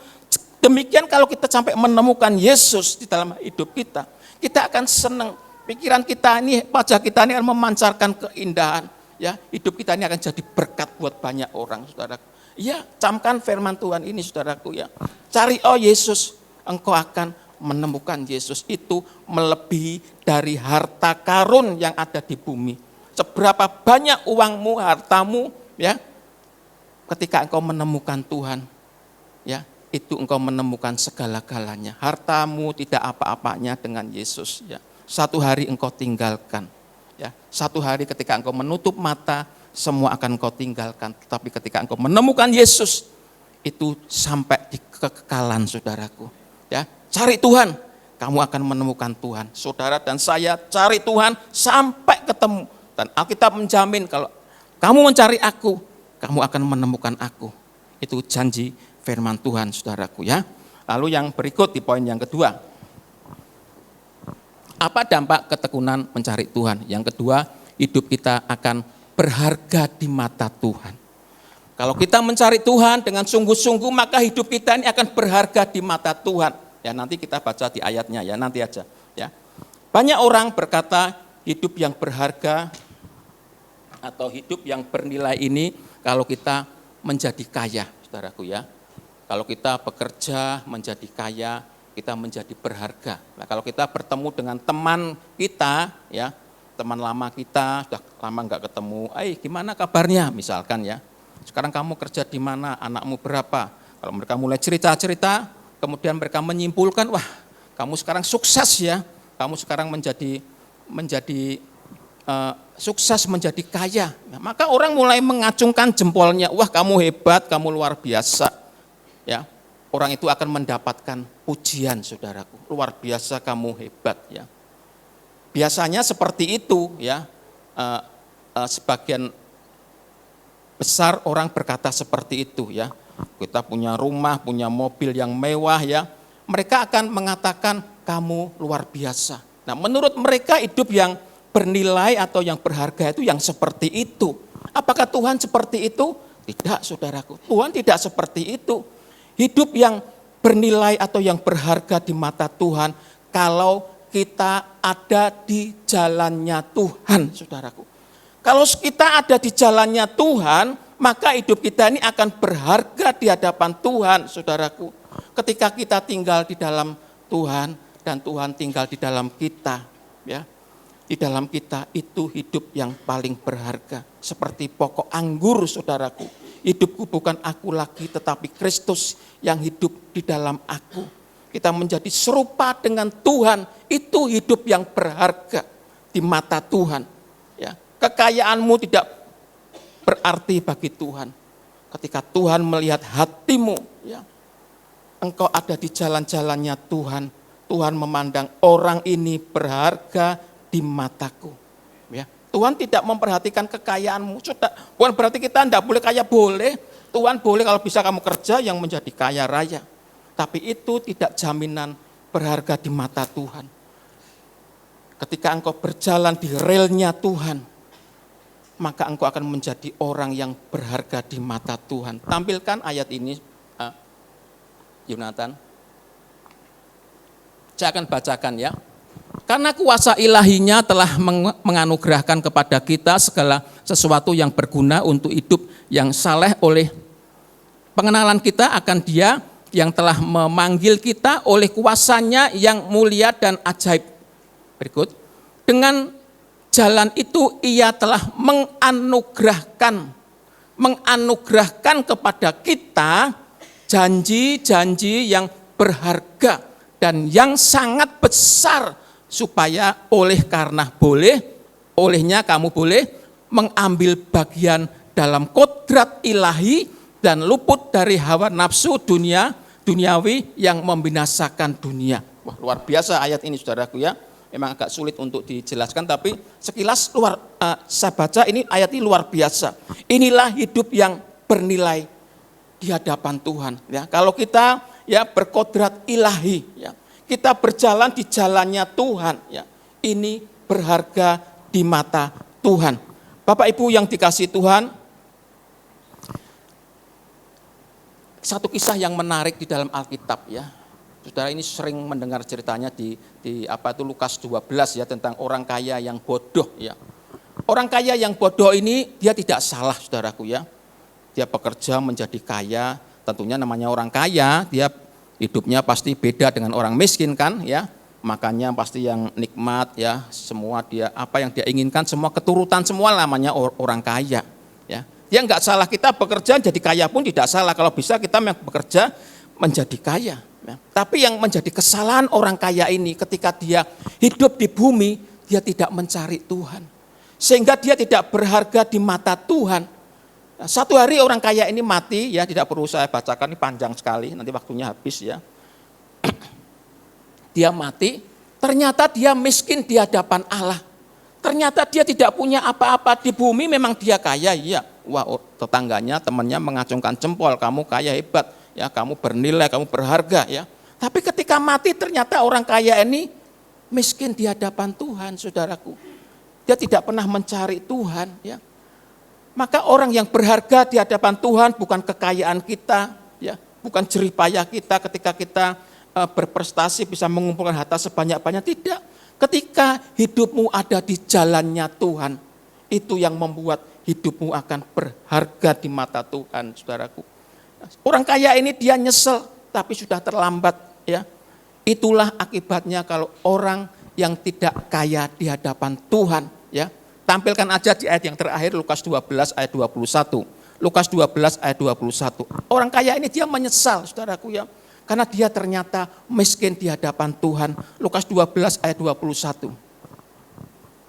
Speaker 3: Demikian kalau kita sampai menemukan Yesus di dalam hidup kita, kita akan senang. Pikiran kita ini, wajah kita ini akan memancarkan keindahan. Ya, hidup kita ini akan jadi berkat buat banyak orang, saudaraku. Ya, camkan firman Tuhan ini, saudaraku, ya. Cari Yesus, engkau akan menemukan Yesus. Itu melebihi dari harta karun yang ada di bumi. Seberapa banyak uangmu, hartamu, ya, ketika engkau menemukan Tuhan, ya, itu engkau menemukan segala-galanya. Hartamu tidak apa-apanya dengan Yesus, ya. Satu hari engkau tinggalkan, ya. Satu hari ketika engkau menutup mata, semua akan engkau tinggalkan. Tetapi ketika engkau menemukan Yesus, itu sampai di kekekalan, saudaraku. Ya, cari Tuhan, kamu akan menemukan Tuhan. Saudara dan saya cari Tuhan sampai ketemu. Dan Alkitab menjamin kalau kamu mencari aku, kamu akan menemukan aku. Itu janji firman Tuhan, saudaraku, ya. Lalu yang berikut di poin yang kedua. Apa dampak ketekunan mencari Tuhan? Yang kedua, hidup kita akan berharga di mata Tuhan. Kalau kita mencari Tuhan dengan sungguh-sungguh, maka hidup kita ini akan berharga di mata Tuhan. Ya, nanti kita baca di ayatnya, ya, nanti aja, ya. Banyak orang berkata hidup yang berharga atau hidup yang bernilai ini kalau kita menjadi kaya, saudaraku, ya. Kalau kita bekerja menjadi kaya, kita menjadi berharga. Nah, kalau kita bertemu dengan teman kita, ya, teman lama kita, sudah lama enggak ketemu, gimana kabarnya misalkan, ya. Sekarang kamu kerja di mana, anakmu berapa? Kalau mereka mulai cerita-cerita, kemudian mereka menyimpulkan, wah, kamu sekarang sukses, ya. Kamu sekarang menjadi sukses, menjadi kaya. Nah, maka orang mulai mengacungkan jempolnya, wah, kamu hebat, kamu luar biasa. Ya, orang itu akan mendapatkan pujian, saudaraku. Luar biasa, kamu hebat, ya. Biasanya seperti itu, ya. Sebagian besar orang berkata seperti itu, ya. Kita punya rumah, punya mobil yang mewah, ya. Mereka akan mengatakan kamu luar biasa. Nah, menurut mereka hidup yang bernilai atau yang berharga itu yang seperti itu. Apakah Tuhan seperti itu? Tidak, saudaraku. Tuhan tidak seperti itu. Hidup yang bernilai atau yang berharga di mata Tuhan kalau kita ada di jalannya Tuhan, saudaraku. Kalau kita ada di jalannya Tuhan, maka hidup kita ini akan berharga di hadapan Tuhan, saudaraku. Ketika kita tinggal di dalam Tuhan dan Tuhan tinggal di dalam kita, ya. Di dalam kita itu hidup yang paling berharga. Seperti pokok anggur, saudaraku. Hidupku bukan aku lagi, tetapi Kristus yang hidup di dalam aku. Kita menjadi serupa dengan Tuhan, itu hidup yang berharga di mata Tuhan. Ya. Kekayaanmu tidak berarti bagi Tuhan. Ketika Tuhan melihat hatimu, ya, engkau ada di jalan-jalannya Tuhan. Tuhan memandang orang ini berharga di mataku. Ya. Tuhan tidak memperhatikan kekayaanmu. Bukan berarti kita tidak boleh kaya, boleh. Tuhan boleh kalau bisa kamu kerja yang menjadi kaya raya. Tapi itu tidak jaminan berharga di mata Tuhan. Ketika engkau berjalan di relnya Tuhan, maka engkau akan menjadi orang yang berharga di mata Tuhan. Tampilkan ayat ini, Yonatan. Saya akan bacakan ya. Karena kuasa ilahinya telah menganugerahkan kepada kita segala sesuatu yang berguna untuk hidup yang saleh oleh pengenalan kita akan Dia yang telah memanggil kita oleh kuasanya yang mulia dan ajaib. Berikut, dengan jalan itu ia telah menganugerahkan kepada kita janji-janji yang berharga dan yang sangat besar, supaya olehnya kamu boleh mengambil bagian dalam kodrat ilahi dan luput dari hawa nafsu duniawi yang membinasakan dunia. Wah, luar biasa ayat ini, saudaraku ya. Memang agak sulit untuk dijelaskan, tapi sekilas saya baca ini ayat ini luar biasa. Inilah hidup yang bernilai di hadapan Tuhan. Ya, kalau kita ya berkodrat ilahi, ya, kita berjalan di jalannya Tuhan, ya, ini berharga di mata Tuhan. Bapak Ibu yang dikasihi Tuhan, satu kisah yang menarik di dalam Alkitab ya. Saudara ini sering mendengar ceritanya di Lukas 12 ya, tentang orang kaya yang bodoh ya. Orang kaya yang bodoh ini dia tidak salah, saudaraku ya. Dia bekerja menjadi kaya, tentunya namanya orang kaya, dia hidupnya pasti beda dengan orang miskin kan ya. Makanya pasti yang nikmat ya, semua dia apa yang dia inginkan, semua keturutan semua namanya orang kaya ya. Dia enggak salah, kita bekerja jadi kaya pun tidak salah, kalau bisa kita bekerja menjadi kaya. Ya. Tapi yang menjadi kesalahan orang kaya ini ketika dia hidup di bumi, dia tidak mencari Tuhan. Sehingga dia tidak berharga di mata Tuhan. Nah, satu hari orang kaya ini mati, ya tidak perlu saya bacakan, ini panjang sekali, nanti waktunya habis ya. Dia mati, ternyata dia miskin di hadapan Allah. Ternyata dia tidak punya apa-apa di bumi, memang dia kaya, iya. Wah, tetangganya, temannya mengacungkan jempol, kamu kaya hebat. Ya, kamu bernilai, kamu berharga ya. Tapi ketika mati ternyata orang kaya ini miskin di hadapan Tuhan, saudaraku. Dia tidak pernah mencari Tuhan ya. Maka orang yang berharga di hadapan Tuhan bukan kekayaan kita ya, bukan jerih payah kita ketika kita berprestasi bisa mengumpulkan harta sebanyak-banyak, tidak. Ketika hidupmu ada di jalannya Tuhan, itu yang membuat hidupmu akan berharga di mata Tuhan, saudaraku. Orang kaya ini dia nyesel, tapi sudah terlambat ya. Itulah akibatnya kalau orang yang tidak kaya di hadapan Tuhan ya. Tampilkan aja di ayat yang terakhir, Lukas 12 ayat 21. Lukas 12 ayat 21. Orang kaya ini dia menyesal, saudaraku ya. Karena dia ternyata miskin di hadapan Tuhan. Lukas 12 ayat 21.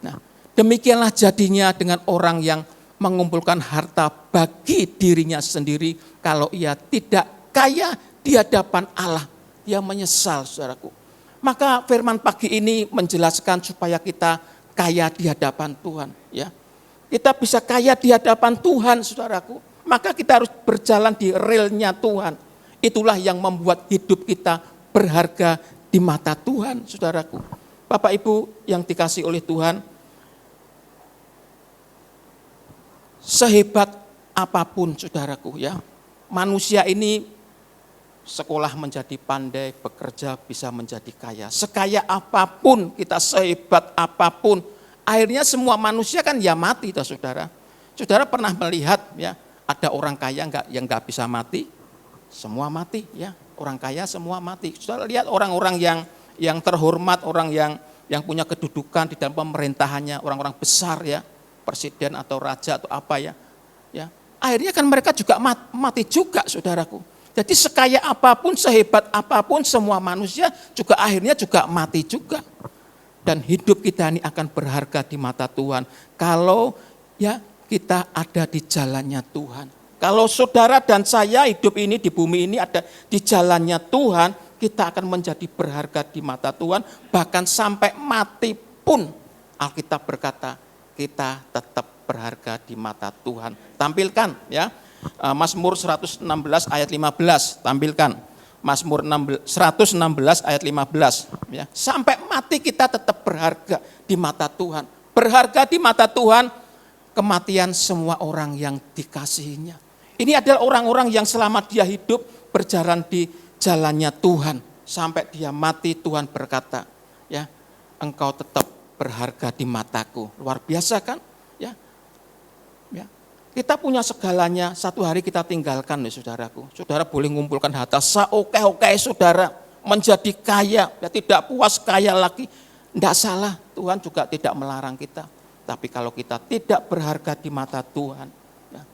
Speaker 3: Nah, demikianlah jadinya dengan orang yang mengumpulkan harta bagi dirinya sendiri, kalau ia tidak kaya di hadapan Allah, dia menyesal, saudaraku. Maka firman pagi ini menjelaskan supaya kita kaya di hadapan Tuhan, ya. Kita bisa kaya di hadapan Tuhan, saudaraku. Maka kita harus berjalan di relnya Tuhan. Itulah yang membuat hidup kita berharga di mata Tuhan, saudaraku. Bapak Ibu yang dikasihi oleh Tuhan, sehebat apapun saudaraku ya, manusia ini sekolah menjadi pandai, bekerja bisa menjadi kaya. Sekaya apapun kita, sehebat apapun, akhirnya semua manusia kan ya mati, saudara. Saudara pernah melihat ya, ada orang kaya yang enggak bisa mati? Semua mati ya. Orang kaya semua mati. Saudara lihat orang-orang yang terhormat, orang yang punya kedudukan di dalam pemerintahannya, orang-orang besar ya, presiden atau raja atau apa ya. Ya, akhirnya kan mereka juga mati juga, saudaraku. Jadi sekaya apapun, sehebat apapun semua manusia juga akhirnya juga mati juga. Dan hidup kita ini akan berharga di mata Tuhan kalau ya kita ada di jalannya Tuhan. Kalau saudara dan saya hidup ini di bumi ini ada di jalannya Tuhan, kita akan menjadi berharga di mata Tuhan, bahkan sampai mati pun Alkitab berkata kita tetap berharga di mata Tuhan. Tampilkan ya, Mazmur 116 ayat 15, tampilkan. Mazmur 116 ayat 15 ya. Sampai mati kita tetap berharga di mata Tuhan. Berharga di mata Tuhan, kematian semua orang yang dikasihinya. Ini adalah orang-orang yang selama dia hidup berjalan di jalannya Tuhan. Sampai dia mati Tuhan berkata, ya, engkau tetap berharga di mataku. Luar biasa kan? Ya. Ya. Kita punya segalanya, satu hari kita tinggalkan nih saudaraku. Saudara boleh mengumpulkan harta seoke-oke saudara, menjadi kaya, ya tidak puas kaya lagi. Tidak salah, Tuhan juga tidak melarang kita. Tapi kalau kita tidak berharga di mata Tuhan, ya,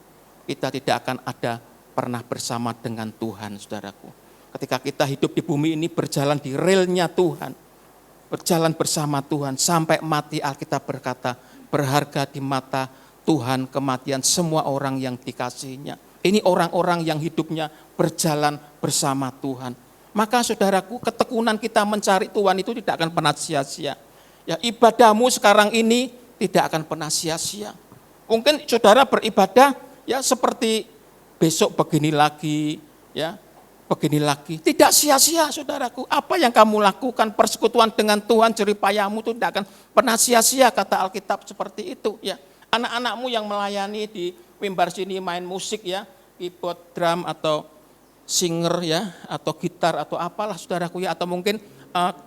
Speaker 3: kita tidak akan ada pernah bersama dengan Tuhan saudaraku. Ketika kita hidup di bumi ini berjalan di relnya Tuhan, berjalan bersama Tuhan, sampai mati Alkitab berkata, berharga di mata Tuhan kematian semua orang yang dikasihinya. Ini orang-orang yang hidupnya berjalan bersama Tuhan. Maka saudaraku, ketekunan kita mencari Tuhan itu tidak akan pernah sia-sia. Ya, ibadahmu sekarang ini tidak akan pernah sia-sia. Mungkin saudara beribadah ya seperti besok begini lagi, ya begini lagi. Tidak sia-sia saudaraku. Apa yang kamu lakukan, persekutuan dengan Tuhan, jeripayamu itu tidak akan pernah sia-sia, kata Alkitab seperti itu. Ya. Anak-anakmu yang melayani di mimbar sini main musik ya, keyboard, drum atau singer ya, atau gitar atau apalah saudaraku ya, atau mungkin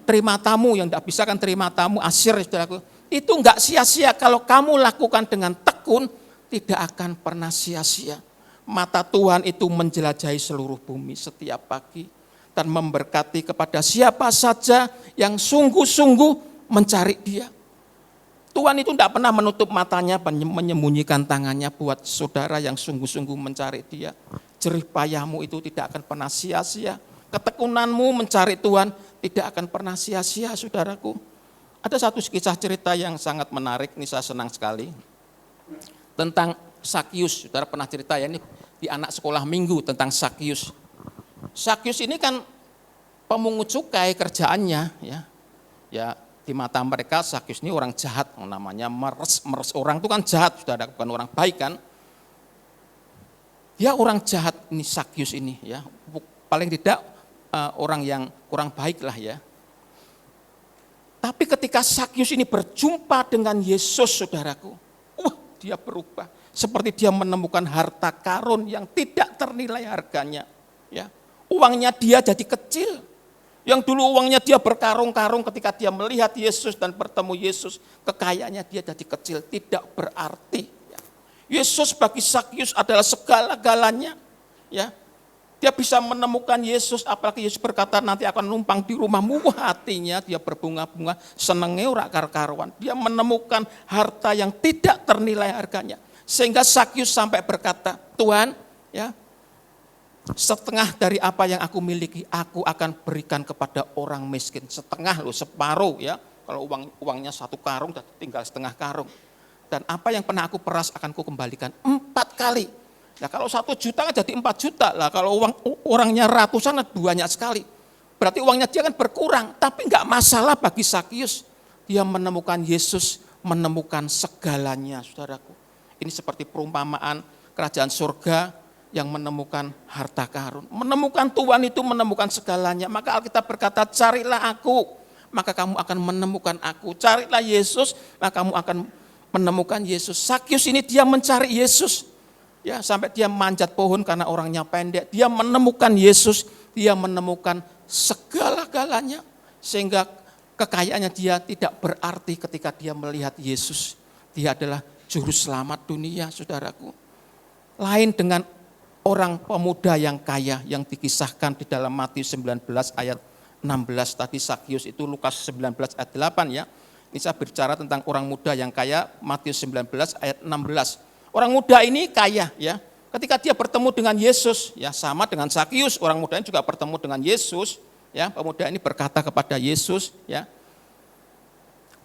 Speaker 3: terima tamu yang tidak bisa kan terima tamu, asyir saudaraku. Itu enggak sia-sia kalau kamu lakukan dengan tekun, tidak akan pernah sia-sia. Mata Tuhan itu menjelajahi seluruh bumi setiap pagi dan memberkati kepada siapa saja yang sungguh-sungguh mencari Dia. Tuhan itu tidak pernah menutup matanya, menyembunyikan tangannya buat saudara yang sungguh-sungguh mencari Dia. Jerih payahmu itu tidak akan pernah sia-sia. Ketekunanmu mencari Tuhan tidak akan pernah sia-sia, saudaraku. Ada satu kisah cerita yang sangat menarik, ini saya senang sekali. Tentang Sakyus, saudara pernah cerita ya, ini di anak sekolah minggu tentang Sakyus. Sakyus ini kan pemungut cukai kerjaannya, ya di mata mereka Sakyus ini orang jahat, namanya meres orang itu kan jahat, saudara, bukan orang baik kan. Dia orang jahat ini Sakyus ini ya, paling tidak orang yang kurang baik lah ya. Tapi ketika Sakyus ini berjumpa dengan Yesus saudaraku, dia berubah. Seperti dia menemukan harta karun yang tidak ternilai harganya. Ya. Uangnya dia jadi kecil. Yang dulu uangnya dia berkarung-karung, ketika dia melihat Yesus dan bertemu Yesus, kekayaannya dia jadi kecil, tidak berarti. Yesus bagi Sakyus adalah segala-galanya. Ya. Dia bisa menemukan Yesus, apalagi Yesus berkata nanti akan numpang di rumahmu, hatinya dia berbunga-bunga, senengnya ora kar-karuan. Dia menemukan harta yang tidak ternilai harganya. Sehingga Sakyus sampai berkata, Tuhan, ya, setengah dari apa yang aku miliki, aku akan berikan kepada orang miskin. Setengah loh, separuh ya. Kalau uangnya 1 karung, tinggal setengah karung. Dan apa yang pernah aku peras akan ku kembalikan 4 kali. Nah kalau 1 juta kan jadi 4 juta lah. Kalau orangnya ratusan banyak sekali. Berarti uangnya dia kan berkurang. Tapi enggak masalah bagi Sakyus. Dia menemukan Yesus, menemukan segalanya, saudaraku. Ini seperti perumpamaan kerajaan surga yang menemukan harta karun. Menemukan Tuhan itu menemukan segalanya. Maka Alkitab berkata, carilah aku, maka kamu akan menemukan aku. Carilah Yesus, maka kamu akan menemukan Yesus. Sakyus ini dia mencari Yesus. Ya, sampai dia manjat pohon karena orangnya pendek. Dia menemukan Yesus, dia menemukan segala-galanya. Sehingga kekayaannya dia tidak berarti ketika dia melihat Yesus. Dia adalah juru selamat dunia, saudaraku. Lain dengan orang pemuda yang kaya yang dikisahkan di dalam Matius 19 ayat 16 tadi. Sakyus itu Lukas 19 ayat 8 ya. Ini saya bicara tentang orang muda yang kaya, Matius 19 ayat 16. Orang muda ini kaya ya. Ketika dia bertemu dengan Yesus, ya sama dengan Sakyus, orang muda ini juga bertemu dengan Yesus, ya. Pemuda ini berkata kepada Yesus, ya,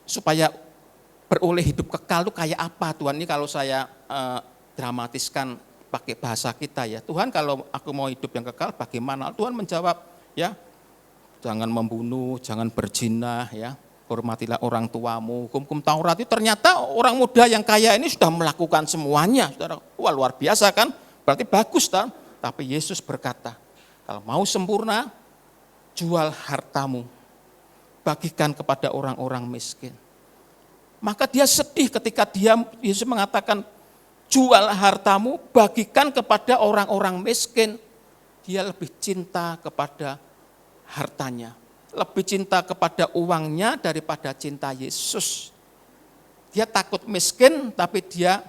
Speaker 3: supaya beroleh hidup kekal itu kayak apa Tuhan? Ini kalau saya dramatiskan pakai bahasa kita ya. Tuhan, kalau aku mau hidup yang kekal bagaimana? Tuhan menjawab, ya, jangan membunuh, jangan berzina, ya. Hormatilah orang tuamu. Hukum Taurat itu ternyata orang muda yang kaya ini sudah melakukan semuanya. Saudara. Wah, luar biasa kan? Berarti bagus kan? Tapi Yesus berkata, kalau mau sempurna, jual hartamu, bagikan kepada orang-orang miskin. Maka dia sedih ketika Yesus mengatakan, jual hartamu, bagikan kepada orang-orang miskin. Dia lebih cinta kepada hartanya. Lebih cinta kepada uangnya daripada cinta Yesus. Dia takut miskin, tapi dia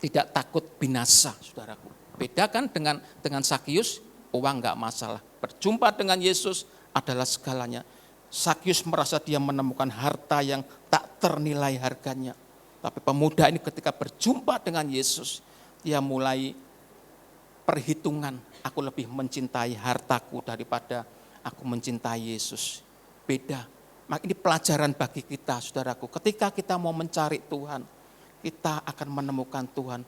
Speaker 3: tidak takut binasa, saudaraku. Beda kan dengan Sakyus, uang enggak masalah. Berjumpa dengan Yesus adalah segalanya. Sakyus merasa dia menemukan harta yang tak ternilai harganya. Tapi pemuda ini ketika berjumpa dengan Yesus, dia mulai perhitungan. Aku lebih mencintai hartaku daripada aku mencintai Yesus. Beda. Maka ini pelajaran bagi kita, saudaraku. Ketika kita mau mencari Tuhan, kita akan menemukan Tuhan.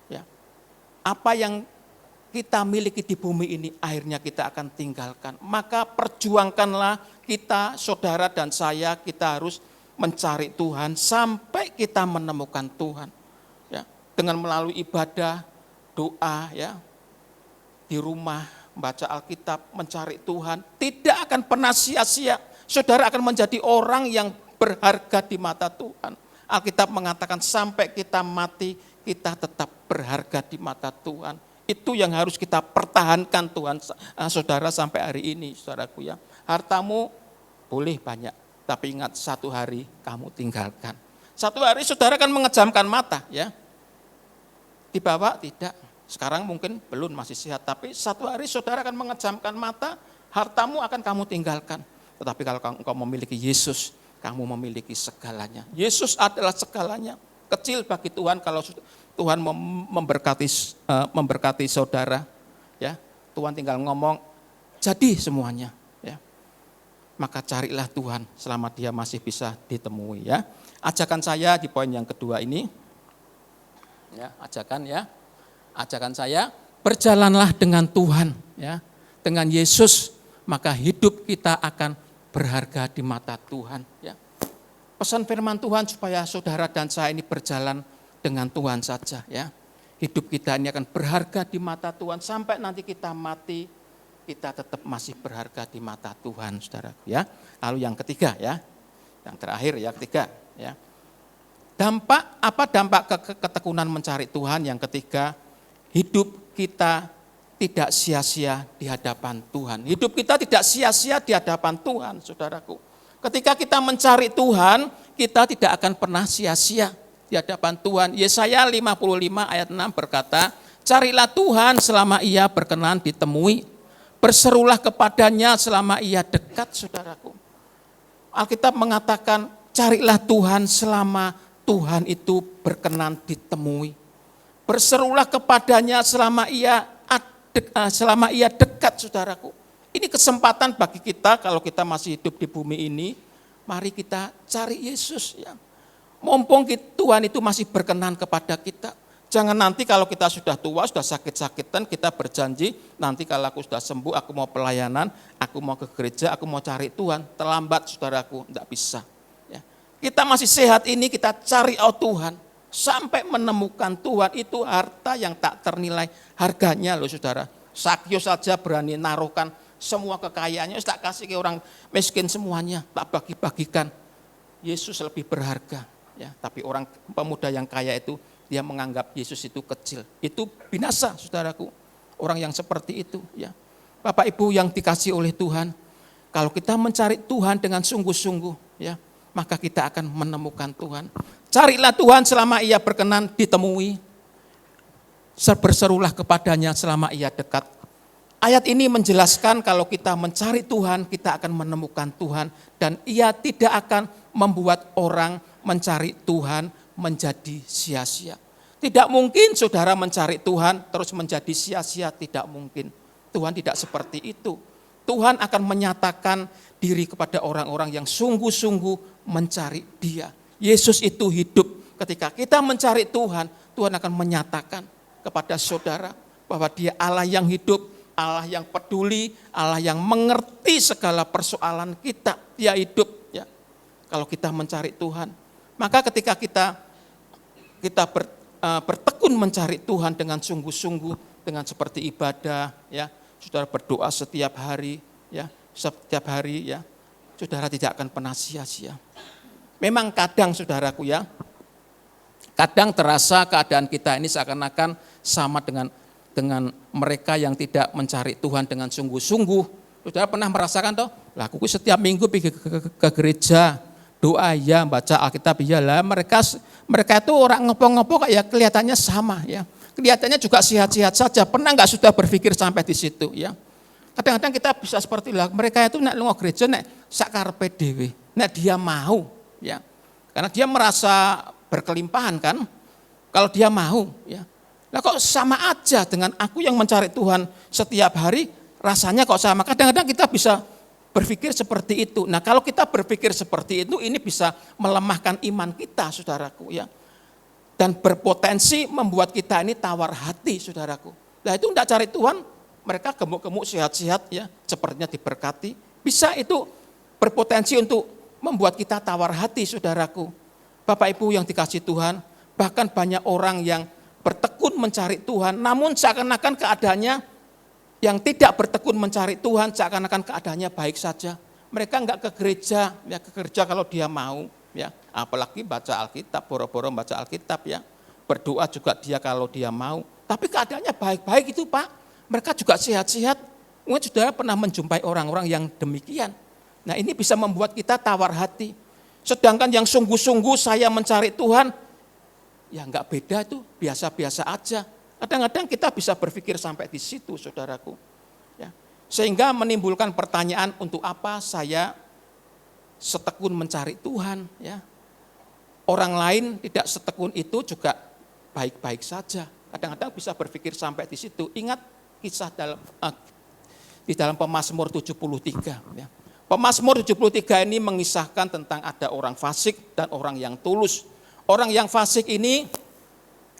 Speaker 3: Ya. Apa yang kita miliki di bumi ini, akhirnya kita akan tinggalkan. Maka perjuangkanlah kita, saudara dan saya, kita harus mencari Tuhan sampai kita menemukan Tuhan. Ya. Dengan melalui ibadah, doa, ya, di rumah, baca Alkitab, mencari Tuhan, tidak akan pernah sia-sia. Saudara akan menjadi orang yang berharga di mata Tuhan. Alkitab mengatakan sampai kita mati, kita tetap berharga di mata Tuhan. Itu yang harus kita pertahankan Tuhan, saudara, sampai hari ini, saudaraku ya. Hartamu boleh banyak, tapi ingat satu hari kamu tinggalkan. Satu hari saudara akan mengejamkan mata ya. Dibawa tidak. Sekarang mungkin belum masih sehat, tapi satu hari saudara akan mengejamkan mata, hartamu akan kamu tinggalkan. Tetapi kalau engkau memiliki Yesus, kamu memiliki segalanya. Yesus adalah segalanya. Kecil bagi Tuhan kalau Tuhan memberkati saudara, ya. Tuhan tinggal ngomong, jadi semuanya, ya. Maka carilah Tuhan selama dia masih bisa ditemui, ya. Ajakan saya di poin yang kedua ini, ya, ajakan saya, berjalanlah dengan Tuhan, ya, dengan Yesus, maka hidup kita akan berharga di mata Tuhan. Ya. Pesan firman Tuhan supaya saudara dan saya ini berjalan dengan Tuhan saja. Ya. Hidup kita ini akan berharga di mata Tuhan sampai nanti kita mati, kita tetap masih berharga di mata Tuhan, saudara. Ya. Lalu yang ketiga, ya, yang terakhir, ya, ketiga, ya. Dampak ketekunan mencari Tuhan? Yang ketiga, hidup kita tidak sia-sia di hadapan Tuhan. Hidup kita tidak sia-sia di hadapan Tuhan, saudaraku. Ketika kita mencari Tuhan, kita tidak akan pernah sia-sia di hadapan Tuhan. Yesaya 55 ayat 6 berkata, carilah Tuhan selama ia berkenan ditemui. Berserulah kepadanya selama ia dekat, saudaraku. Alkitab mengatakan, carilah Tuhan selama Tuhan itu berkenan ditemui. Berserulah kepadanya selama ia dekat, saudaraku. Ini kesempatan bagi kita kalau kita masih hidup di bumi ini, mari kita cari Yesus. Ya. Mumpung Tuhan itu masih berkenan kepada kita. Jangan nanti kalau kita sudah tua, sudah sakit-sakitan, kita berjanji, nanti kalau aku sudah sembuh, aku mau pelayanan, aku mau ke gereja, aku mau cari Tuhan. Terlambat, saudaraku, tidak bisa. Ya. Kita masih sehat ini, kita cari Tuhan. Sampai menemukan Tuhan, itu harta yang tak ternilai harganya loh, saudara. Sakyus saja berani naruhkan semua kekayaannya, tak kasih ke orang miskin semuanya, tak bagi-bagikan. Yesus lebih berharga. Ya, tapi orang pemuda yang kaya itu, dia menganggap Yesus itu kecil. Itu binasa, saudaraku. Orang yang seperti itu. Ya. Bapak Ibu yang dikasih oleh Tuhan, kalau kita mencari Tuhan dengan sungguh-sungguh, ya, maka kita akan menemukan Tuhan. Carilah Tuhan selama ia berkenan ditemui. berserulah kepadanya selama ia dekat. Ayat ini menjelaskan kalau kita mencari Tuhan, kita akan menemukan Tuhan. Dan ia tidak akan membuat orang mencari Tuhan menjadi sia-sia. Tidak mungkin saudara mencari Tuhan terus menjadi sia-sia, tidak mungkin. Tuhan tidak seperti itu. Tuhan akan menyatakan diri kepada orang-orang yang sungguh-sungguh mencari Dia. Yesus itu hidup. Ketika kita mencari Tuhan, Tuhan akan menyatakan kepada saudara bahwa Dia Allah yang hidup, Allah yang peduli, Allah yang mengerti segala persoalan kita. Dia hidup ya. Kalau kita mencari Tuhan, maka ketika kita bertekun mencari Tuhan dengan sungguh-sungguh, dengan seperti ibadah ya, saudara berdoa setiap hari ya, saudara tidak akan pernah sia-sia. Memang kadang saudaraku ya, kadang terasa keadaan kita ini seakan-akan sama dengan mereka yang tidak mencari Tuhan dengan sungguh-sungguh. Saudara pernah merasakan toh? Lah aku setiap minggu pergi ke gereja, doa ya, baca Alkitab ya lah. Mereka itu orang ngopo-ngopo kayak kelihatannya sama ya. Kelihatannya juga sehat-sehat saja. Pernah enggak sudah berpikir sampai di situ ya? Kadang-kadang kita bisa seperti lah. Mereka itu nek lunga gereja nek sakarepe dhewe. Nek dia mau ya. Karena dia merasa berkelimpahan kan? Kalau dia mau ya. Nah kok sama aja dengan aku yang mencari Tuhan setiap hari, rasanya kok sama. Kadang-kadang kita bisa berpikir seperti itu. Nah kalau kita berpikir seperti itu, ini bisa melemahkan iman kita saudaraku ya. Dan berpotensi membuat kita ini tawar hati saudaraku. Nah itu tidak cari Tuhan, mereka gemuk-gemuk sehat-sehat ya, sepertinya diberkati. Bisa itu berpotensi untuk membuat kita tawar hati saudaraku. Bapak Ibu yang dikasih Tuhan, bahkan banyak orang yang bertekun mencari Tuhan, namun seakan-akan keadaannya yang tidak bertekun mencari Tuhan, seakan-akan keadaannya baik saja. Mereka enggak ke gereja, ya ke gereja kalau dia mau, ya apalagi baca Alkitab, boro-boro baca Alkitab ya, berdoa juga dia kalau dia mau. Tapi keadaannya baik-baik itu Pak, mereka juga sehat-sehat. Mungkin saudara pernah menjumpai orang-orang yang demikian. Nah ini bisa membuat kita tawar hati. Sedangkan yang sungguh-sungguh saya mencari Tuhan, ya enggak beda itu, biasa-biasa aja. Kadang-kadang kita bisa berpikir sampai di situ saudaraku. Ya. Sehingga menimbulkan pertanyaan untuk apa saya setekun mencari Tuhan. Ya. Orang lain tidak setekun itu juga baik-baik saja. Kadang-kadang bisa berpikir sampai di situ. Ingat kisah di dalam Pemazmur 73. Ya. Pemazmur 73 ini mengisahkan tentang ada orang fasik dan orang yang tulus. Orang yang fasik ini,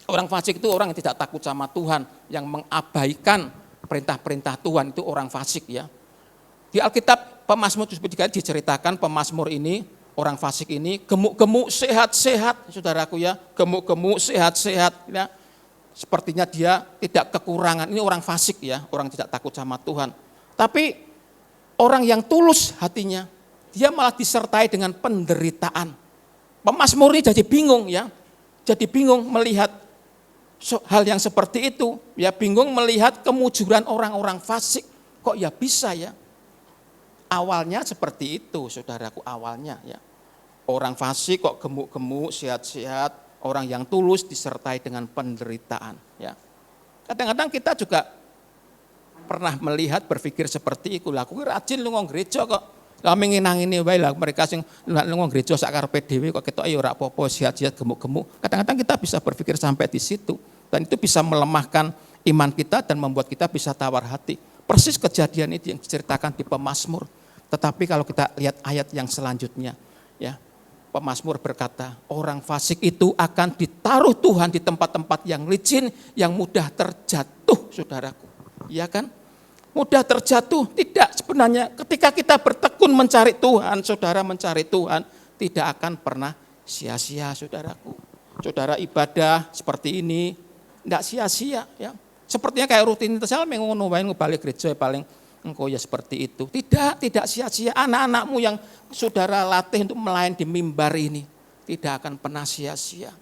Speaker 3: orang fasik itu orang yang tidak takut sama Tuhan, yang mengabaikan perintah-perintah Tuhan, itu orang fasik ya. Di Alkitab Pemazmur 73 diceritakan pemazmur ini, orang fasik ini gemuk-gemuk sehat-sehat, saudaraku ya, gemuk-gemuk sehat-sehat ya. Sepertinya dia tidak kekurangan, ini orang fasik ya, orang tidak takut sama Tuhan. Tapi orang yang tulus hatinya, dia malah disertai dengan penderitaan. Pemazmur ini jadi bingung ya, jadi bingung melihat hal yang seperti itu, ya bingung melihat kemujuran orang-orang fasik, kok ya bisa ya. Awalnya seperti itu saudaraku, awalnya ya. Orang fasik kok gemuk-gemuk, sehat-sehat, orang yang tulus disertai dengan penderitaan ya. Kadang-kadang kita juga pernah melihat berpikir seperti itu, lah aku rajin lu ngomong gereja kok. Lah mengenangine wae lah mereka sing lunga gereja sak karepe dhewe kok ketok ya ora apa-apa sehat-sehat gemuk-gemuk. Kadang-kadang kita bisa berpikir sampai di situ dan itu bisa melemahkan iman kita dan membuat kita bisa tawar hati. Persis kejadian itu yang diceritakan di Pemazmur. Tetapi kalau kita lihat ayat yang selanjutnya ya. Pemazmur berkata, orang fasik itu akan ditaruh Tuhan di tempat-tempat yang licin, yang mudah terjatuh, saudaraku. Iya kan? Mudah terjatuh, tidak sebenarnya ketika kita bertekun mencari Tuhan, saudara mencari Tuhan, tidak akan pernah sia-sia saudaraku. Saudara ibadah seperti ini, tidak sia-sia ya. Sepertinya kayak rutinitas, ngono wae balik gereja paling engkau ya seperti itu. Tidak sia-sia. Anak-anakmu yang saudara latih untuk melayani di mimbar ini, tidak akan pernah sia-sia.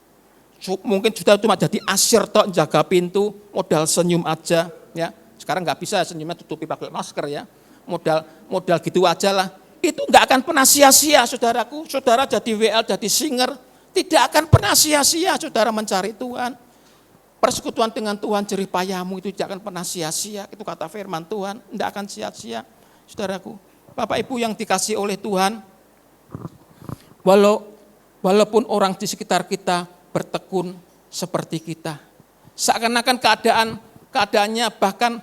Speaker 3: Mungkin sudah cuma jadi asyir tok jaga pintu, modal senyum aja ya. Sekarang nggak bisa senyumnya tutupi pakai masker ya. Modal gitu aja lah. Itu nggak akan pernah sia-sia saudaraku. Saudara jadi WL, jadi singer. Tidak akan pernah sia-sia saudara mencari Tuhan. Persekutuan dengan Tuhan, jerih payahmu itu tidak akan pernah sia-sia. Itu kata firman Tuhan, tidak akan sia-sia. Saudaraku, Bapak Ibu yang dikasihi oleh Tuhan, walaupun orang di sekitar kita bertekun seperti kita, seakan-akan keadaannya bahkan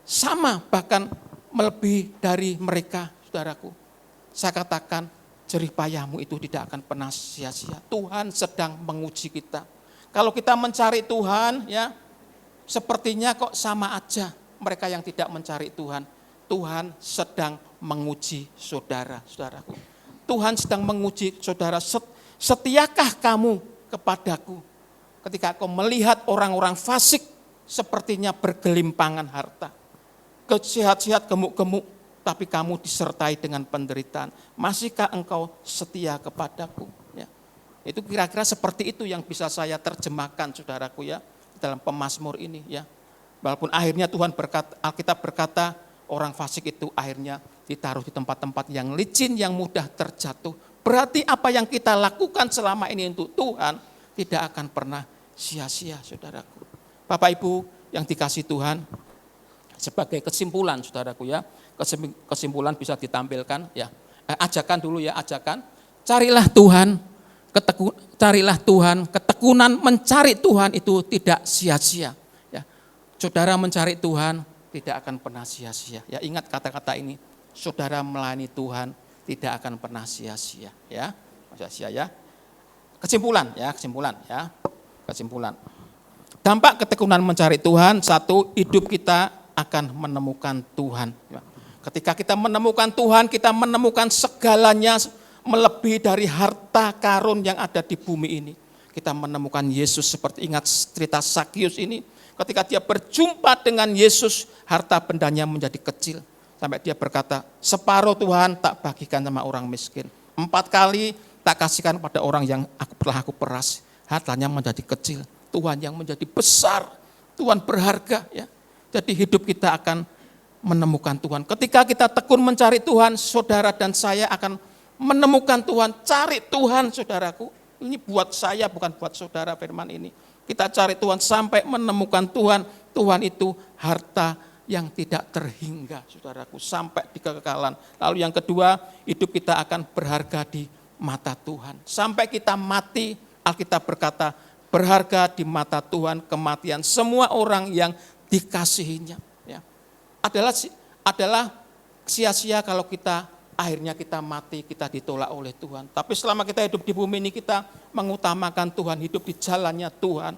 Speaker 3: sama, bahkan melebihi dari mereka, saudaraku. Saya katakan, jerih payahmu itu tidak akan pernah sia-sia. Tuhan sedang menguji kita. Kalau kita mencari Tuhan, ya, sepertinya kok sama aja mereka yang tidak mencari Tuhan. Tuhan sedang menguji saudara-saudaraku. Tuhan sedang menguji saudara, setiakah kamu kepadaku? Ketika kau melihat orang-orang fasik sepertinya bergelimpangan harta, sehat-sehat, gemuk-gemuk, tapi kamu disertai dengan penderitaan. Masihkah engkau setia kepadaku? Ya. Itu kira-kira seperti itu yang bisa saya terjemahkan, saudaraku, ya, dalam pemazmur ini, ya. Walaupun akhirnya Tuhan berkata, Alkitab berkata, orang fasik itu akhirnya ditaruh di tempat-tempat yang licin, yang mudah terjatuh. Berarti apa yang kita lakukan selama ini untuk Tuhan tidak akan pernah sia-sia, saudaraku. Bapak Ibu yang dikasih Tuhan, sebagai kesimpulan, saudaraku, ya, kesimpulan bisa ditampilkan, ya. Ajakan dulu, ya, ajakan. Carilah Tuhan, ketekunan mencari Tuhan itu tidak sia-sia. Ya. Saudara mencari Tuhan tidak akan pernah sia-sia. Ya, ingat kata-kata ini, saudara melayani Tuhan tidak akan pernah sia-sia. Ya, sia-sia, ya. Kesimpulan. Dampak ketekunan mencari Tuhan, satu, hidup kita akan menemukan Tuhan. Ketika kita menemukan Tuhan, kita menemukan segalanya melebihi dari harta karun yang ada di bumi ini. Kita menemukan Yesus, seperti ingat cerita Sakius ini. Ketika dia berjumpa dengan Yesus, harta bendanya menjadi kecil. Sampai dia berkata, separuh Tuhan tak bagikan sama orang miskin. 4 kali tak kasihkan pada orang yang telah aku peras. Hartanya menjadi kecil. Tuhan yang menjadi besar. Tuhan berharga, ya. Jadi hidup kita akan menemukan Tuhan. Ketika kita tekun mencari Tuhan, saudara dan saya akan menemukan Tuhan. Cari Tuhan, saudaraku. Ini buat saya, bukan buat saudara, firman ini. Kita cari Tuhan sampai menemukan Tuhan. Tuhan itu harta yang tidak terhingga, saudaraku, sampai di kekekalan. Lalu yang kedua, hidup kita akan berharga di mata Tuhan. Sampai kita mati, Alkitab berkata, berharga di mata Tuhan kematian semua orang yang dikasihinya. Ya. Adalah sia-sia kalau akhirnya kita mati, kita ditolak oleh Tuhan. Tapi selama kita hidup di bumi ini, kita mengutamakan Tuhan, hidup di jalannya Tuhan.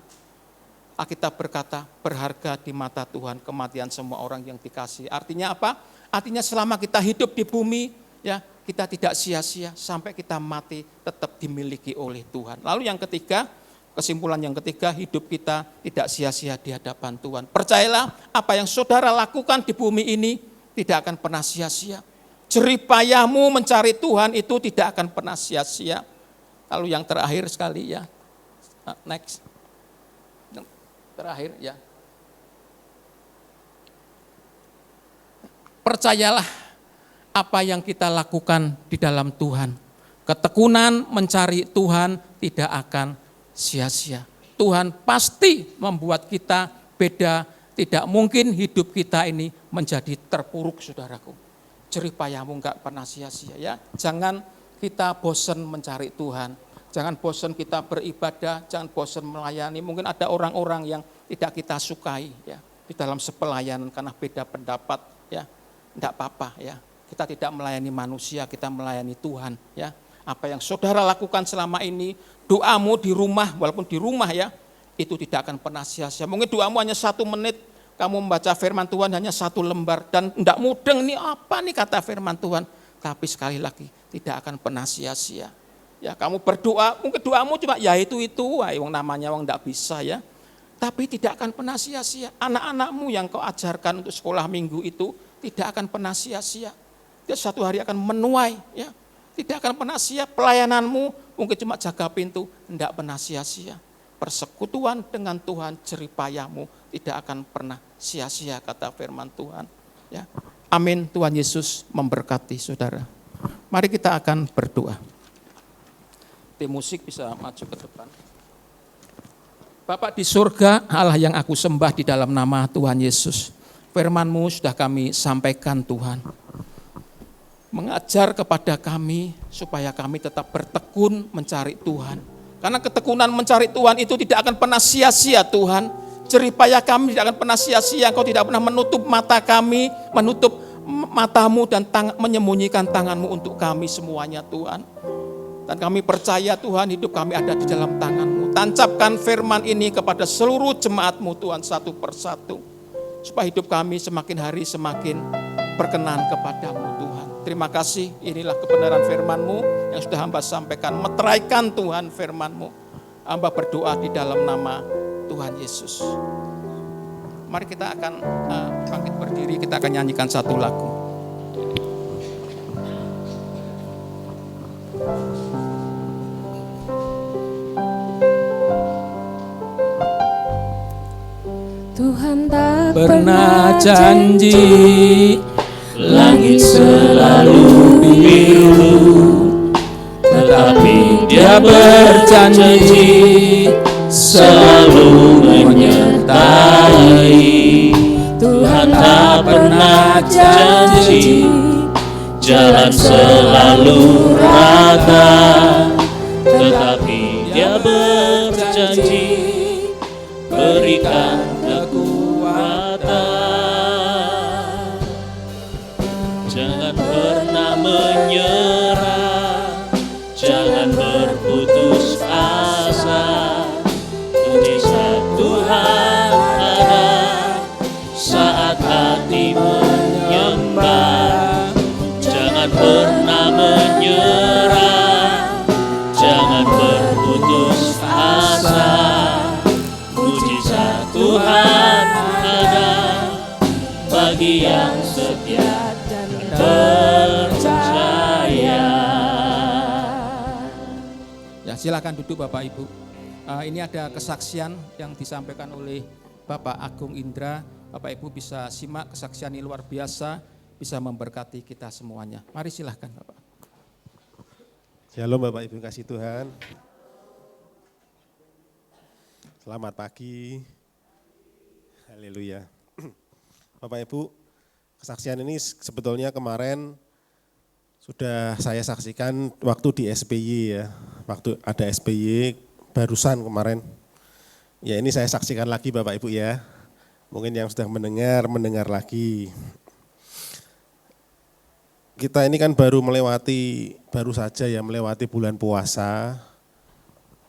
Speaker 3: Alkitab berkata, berharga di mata Tuhan kematian semua orang yang dikasihi. Artinya apa? Artinya selama kita hidup di bumi, ya, kita tidak sia-sia sampai kita mati tetap dimiliki oleh Tuhan. Lalu yang ketiga, kesimpulan yang ketiga, hidup kita tidak sia-sia di hadapan Tuhan. Percayalah, apa yang saudara lakukan di bumi ini tidak akan pernah sia-sia. Jerih payahmu mencari Tuhan itu tidak akan pernah sia-sia. Lalu yang terakhir sekali, ya. Next. Terakhir, ya. Percayalah apa yang kita lakukan di dalam Tuhan. Ketekunan mencari Tuhan tidak akan sia-sia. Tuhan pasti membuat kita beda. Tidak mungkin hidup kita ini menjadi terpuruk, saudaraku. Jerih payahmu enggak pernah sia-sia, ya. Jangan kita bosan mencari Tuhan. Jangan bosan kita beribadah, jangan bosan melayani. Mungkin ada orang-orang yang tidak kita sukai, ya, di dalam sepelayanan karena beda pendapat, ya. Enggak apa-apa, ya. Kita tidak melayani manusia, kita melayani Tuhan, ya. Apa yang saudara lakukan selama ini, doamu di rumah, walaupun di rumah, ya, itu tidak akan pernah sia-sia. Mungkin doamu hanya 1 menit, kamu membaca firman Tuhan hanya 1 lembar dan enggak mudeng, ini apa nih kata firman Tuhan. Tapi sekali lagi tidak akan pernah sia-sia. Ya, kamu berdoa, mungkin doamu cuma ya itu, wong namanya wong enggak bisa, ya. Tapi tidak akan pernah sia-sia. Anak-anakmu yang kau ajarkan untuk sekolah minggu itu tidak akan pernah sia-sia. Dia suatu hari akan menuai, ya. Tidak akan pernah sia. Pelayananmu mungkin cuma jaga pintu, enggak pernah sia-sia. Persekutuan dengan Tuhan, jerih payahmu tidak akan pernah sia-sia, kata firman Tuhan. Ya. Amin. Tuhan Yesus memberkati saudara. Mari kita akan berdoa. Tim musik bisa maju ke depan. Bapa di surga, Allah yang aku sembah di dalam nama Tuhan Yesus. Firman-Mu sudah kami sampaikan Tuhan. Mengajar kepada kami supaya kami tetap bertekun mencari Tuhan. Karena ketekunan mencari Tuhan itu tidak akan pernah sia-sia Tuhan. Jeripaya kami tidak akan pernah sia-sia. Engkau tidak pernah menutup mata kami, menutup matamu dan menyembunyikan tanganmu untuk kami semuanya Tuhan. Dan kami percaya Tuhan hidup kami ada di dalam tangan-Mu. Tancapkan firman ini kepada seluruh jemaat-Mu Tuhan satu persatu. Supaya hidup kami semakin hari semakin berkenan kepadamu Tuhan. Terima kasih, inilah kebenaran firman-Mu yang sudah hamba sampaikan. Meteraikan Tuhan firman-Mu. Hamba berdoa di dalam nama Tuhan Yesus. Mari kita akan bangkit berdiri, kita akan nyanyikan satu lagu.
Speaker 1: Tuhan tak
Speaker 2: Pernah janji langit selalu biru, tetapi Dia berjanji selalu menyertai. Tuhan tak pernah janji jalan selalu rata, tetapi Dia berjanji berikan kekuatan. Jangan pernah menyerah, jangan berputus asa. Mujizat Tuhan ada saat hati menyembah. Jangan pernah menyerah, jangan berputus asa. Mujizat Tuhan ada bagi yang setia dan percaya.
Speaker 3: Ya, silakan duduk Bapak Ibu. Ini ada kesaksian yang disampaikan oleh Bapak Agung Indra. Bapak Ibu bisa simak kesaksian ini luar biasa, bisa memberkati kita semuanya. Mari silahkan Bapak.
Speaker 4: Shalom Bapak Ibu kasih Tuhan. Selamat pagi. Haleluya. Bapak Ibu, kesaksian ini sebetulnya kemarin sudah saya saksikan waktu di SPY ya. Waktu ada SPY barusan kemarin. Ya ini saya saksikan lagi Bapak Ibu ya. Mungkin yang sudah mendengar lagi. Kita ini kan baru saja melewati bulan puasa.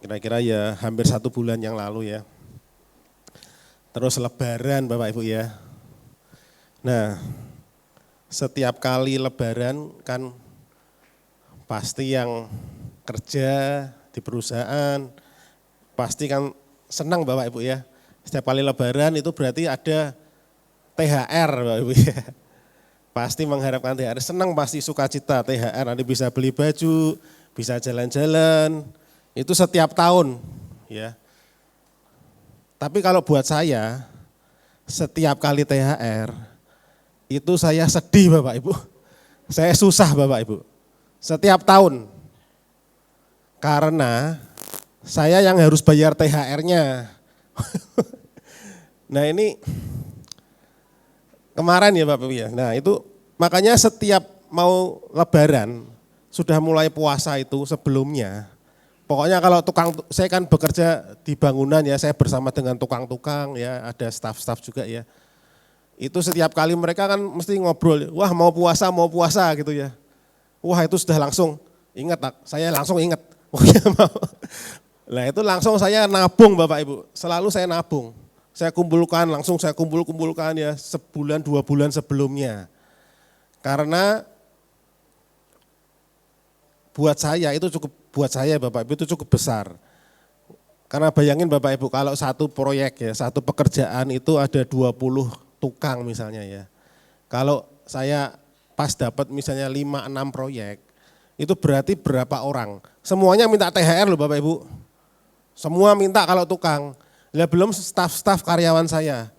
Speaker 4: Kira-kira ya hampir 1 bulan yang lalu ya. Terus lebaran Bapak Ibu ya. Nah, setiap kali lebaran kan pasti yang kerja di perusahaan pasti kan senang Bapak Ibu ya. Setiap kali lebaran itu berarti ada THR Bapak Ibu ya. Pasti mengharapkan THR, senang pasti sukacita THR, nanti bisa beli baju, bisa jalan-jalan. Itu setiap tahun ya. Tapi kalau buat saya setiap kali THR itu saya sedih Bapak Ibu. Saya susah Bapak Ibu. Setiap tahun. Karena saya yang harus bayar THR-nya. Nah ini kemarin ya Bapak Ibu ya. Nah itu makanya setiap mau lebaran sudah mulai puasa itu sebelumnya. Pokoknya kalau saya kan bekerja di bangunan ya, saya bersama dengan tukang-tukang ya, ada staf-staf juga ya. Itu setiap kali mereka kan mesti ngobrol, wah mau puasa gitu ya. Wah itu sudah langsung, ingat saya langsung ingat. Oh ya mau. Nah itu langsung saya nabung Bapak Ibu, selalu saya nabung. Saya kumpulkan, langsung saya kumpulkan ya sebulan 2 bulan sebelumnya. Karena buat saya Bapak Ibu itu cukup besar. Karena bayangin Bapak Ibu kalau satu proyek ya, satu pekerjaan itu ada 20 tukang misalnya ya. Kalau saya pas dapat misalnya 5-6 proyek, itu berarti berapa orang? Semuanya minta THR loh Bapak Ibu. Semua minta kalau tukang. Lah belum staf-staf karyawan saya.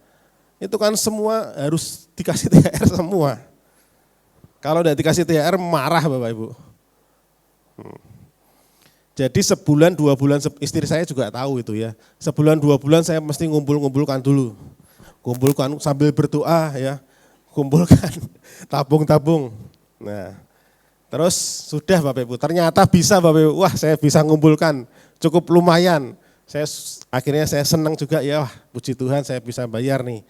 Speaker 4: Itu kan semua harus dikasih THR semua. Kalau tidak dikasih THR marah Bapak Ibu. Jadi sebulan 2 bulan, istri saya juga tahu itu ya. Sebulan 2 bulan saya mesti ngumpulkan dulu. Kumpulkan sambil berdoa ya. Kumpulkan, tabung-tabung. Nah, terus sudah Bapak Ibu, ternyata bisa Bapak Ibu. Wah, saya bisa ngumpulkan, cukup lumayan. Akhirnya saya senang juga ya, wah, puji Tuhan saya bisa bayar nih.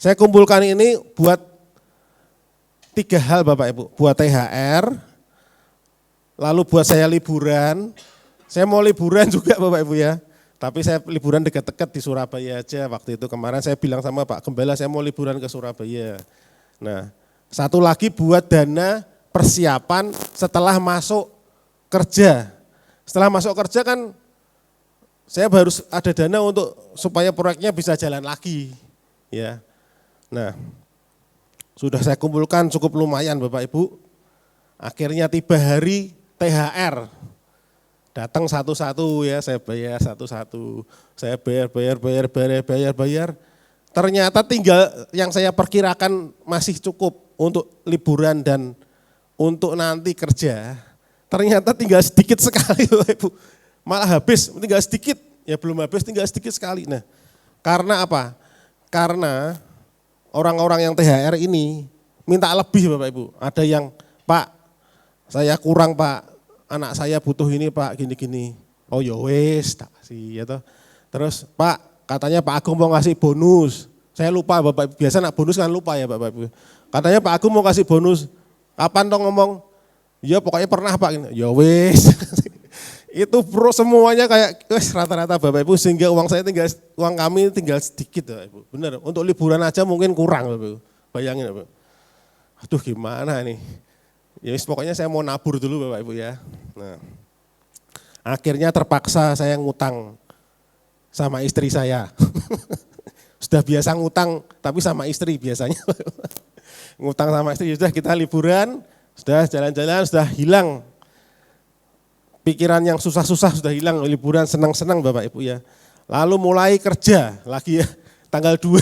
Speaker 4: Saya kumpulkan ini buat 3 hal Bapak Ibu. Buat THR, lalu buat saya liburan. Saya mau liburan juga Bapak Ibu ya. Tapi saya liburan dekat-dekat di Surabaya aja. Waktu itu kemarin saya bilang sama Pak Gembala saya mau liburan ke Surabaya. Nah, satu lagi buat dana persiapan setelah masuk kerja. Setelah masuk kerja kan saya harus ada dana untuk supaya proyeknya bisa jalan lagi. Ya. Nah, sudah saya kumpulkan cukup lumayan Bapak Ibu. Akhirnya tiba hari THR. Datang satu-satu ya, saya bayar satu-satu. Saya bayar. Ternyata tinggal yang saya perkirakan masih cukup untuk liburan dan untuk nanti kerja. Ternyata tinggal sedikit sekali Bapak Ibu. Malah habis, tinggal sedikit. Ya belum habis, tinggal sedikit sekali. Nah, karena apa? Karena orang-orang yang THR ini minta lebih Bapak Ibu. Ada yang, Pak, saya kurang Pak. Anak saya butuh ini Pak, gini-gini. Oh ya wes, tak kasih ya toh. Terus Pak, katanya Pak Agung mau ngasih bonus. Saya lupa Bapak, biasa nak bonus kan lupa ya Bapak Ibu. Katanya Pak Agung mau kasih bonus. Kapan toh ngomong? Ya pokoknya pernah Pak. Ya wes. Itu bro semuanya kayak wes rata-rata Bapak Ibu sehingga uang kami tinggal sedikit Bapak Ibu. Benar, untuk liburan aja mungkin kurang Bapak Ibu. Bayangin Bapak. Aduh gimana nih. Ya pokoknya saya mau nabur dulu Bapak Ibu ya. Nah, akhirnya terpaksa saya ngutang sama istri saya. Sudah biasa ngutang tapi sama istri biasanya. Ngutang sama istri, sudah kita liburan, sudah jalan-jalan, sudah hilang. Pikiran yang susah-susah sudah hilang, liburan senang-senang Bapak Ibu ya. Lalu mulai kerja lagi ya, tanggal 2.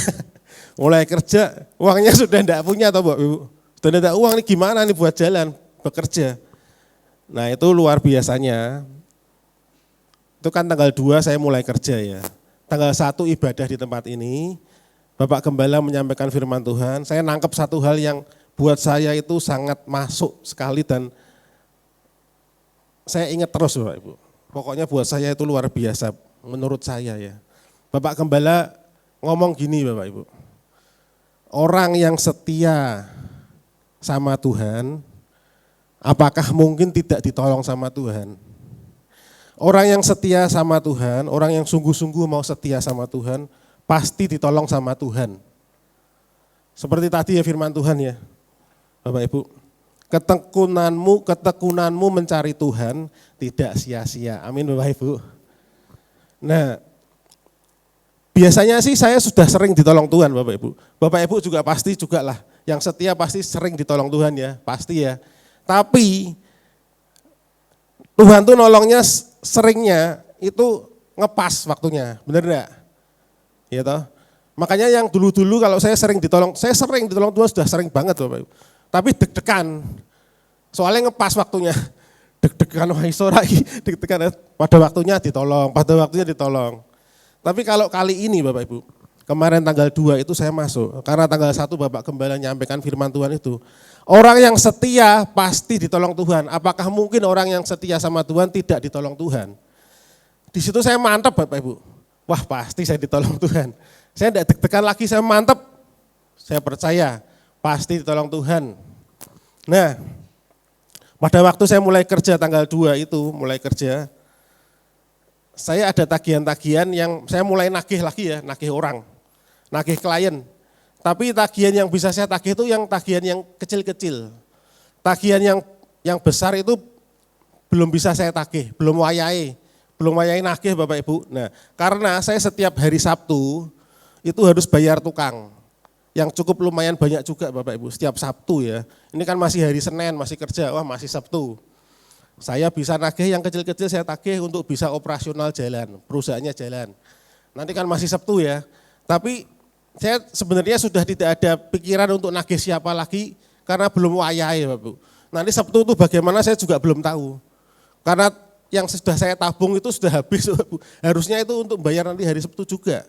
Speaker 4: Mulai kerja, uangnya sudah enggak punya toh Bapak Ibu. Sudah enggak uang nih gimana nih buat jalan, bekerja. Nah itu luar biasanya. Itu kan tanggal 2 saya mulai kerja ya. Tanggal 1 ibadah di tempat ini, Bapak Gembala menyampaikan firman Tuhan. Saya nangkep satu hal yang buat saya itu sangat masuk sekali dan saya ingat terus Bapak Ibu. Pokoknya buat saya itu luar biasa menurut saya ya. Bapak Gembala ngomong gini Bapak Ibu. Orang yang setia sama Tuhan, apakah mungkin tidak ditolong sama Tuhan? Orang yang setia sama Tuhan, orang yang sungguh-sungguh mau setia sama Tuhan, pasti ditolong sama Tuhan. Seperti tadi ya firman Tuhan ya, Bapak Ibu. Ketekunanmu mencari Tuhan tidak sia-sia. Amin Bapak Ibu. Nah, biasanya sih saya sudah sering ditolong Tuhan Bapak Ibu. Bapak Ibu juga pasti juga lah, yang setia pasti sering ditolong Tuhan ya, pasti ya. Tapi Tuhan tuh nolongnya seringnya itu ngepas waktunya, bener enggak? Ya toh. Makanya yang dulu-dulu kalau saya sering ditolong Tuhan sudah sering banget Bapak Ibu. Tapi deg-degan, soalnya ngepas waktunya. Deg-degan wah iso lagi, deg-degan pada waktunya ditolong. Tapi kalau kali ini Bapak Ibu, kemarin tanggal 2 itu saya masuk, karena tanggal 1 Bapak Gembala nyampaikan firman Tuhan itu. Orang yang setia pasti ditolong Tuhan. Apakah mungkin orang yang setia sama Tuhan tidak ditolong Tuhan? Di situ saya mantap Bapak Ibu. Wah pasti saya ditolong Tuhan. Saya tidak deg-degan lagi, saya mantap. Saya percaya pasti ditolong Tuhan. Nah, pada waktu saya mulai kerja tanggal 2 itu, mulai kerja, saya ada tagihan-tagihan yang saya mulai nagih lagi ya, nagih orang, nagih klien. Tapi tagihan yang bisa saya tagih itu yang tagihan yang kecil-kecil. Tagihan yang besar itu belum bisa saya tagih, belum wayai nagih Bapak Ibu. Nah, karena saya setiap hari Sabtu itu harus bayar tukang. Yang cukup lumayan banyak juga Bapak Ibu, setiap Sabtu ya. Ini kan masih hari Senin, masih kerja, wah masih Sabtu. Saya bisa nagih yang kecil-kecil saya tagih untuk bisa operasional jalan, perusahaannya jalan. Nanti kan masih Sabtu ya, tapi saya sebenarnya sudah tidak ada pikiran untuk nagih siapa lagi karena belum wayai Bapak Ibu. Nanti Sabtu itu bagaimana saya juga belum tahu. Karena yang sudah saya tabung itu sudah habis, Bu. Harusnya itu untuk bayar nanti hari Sabtu juga.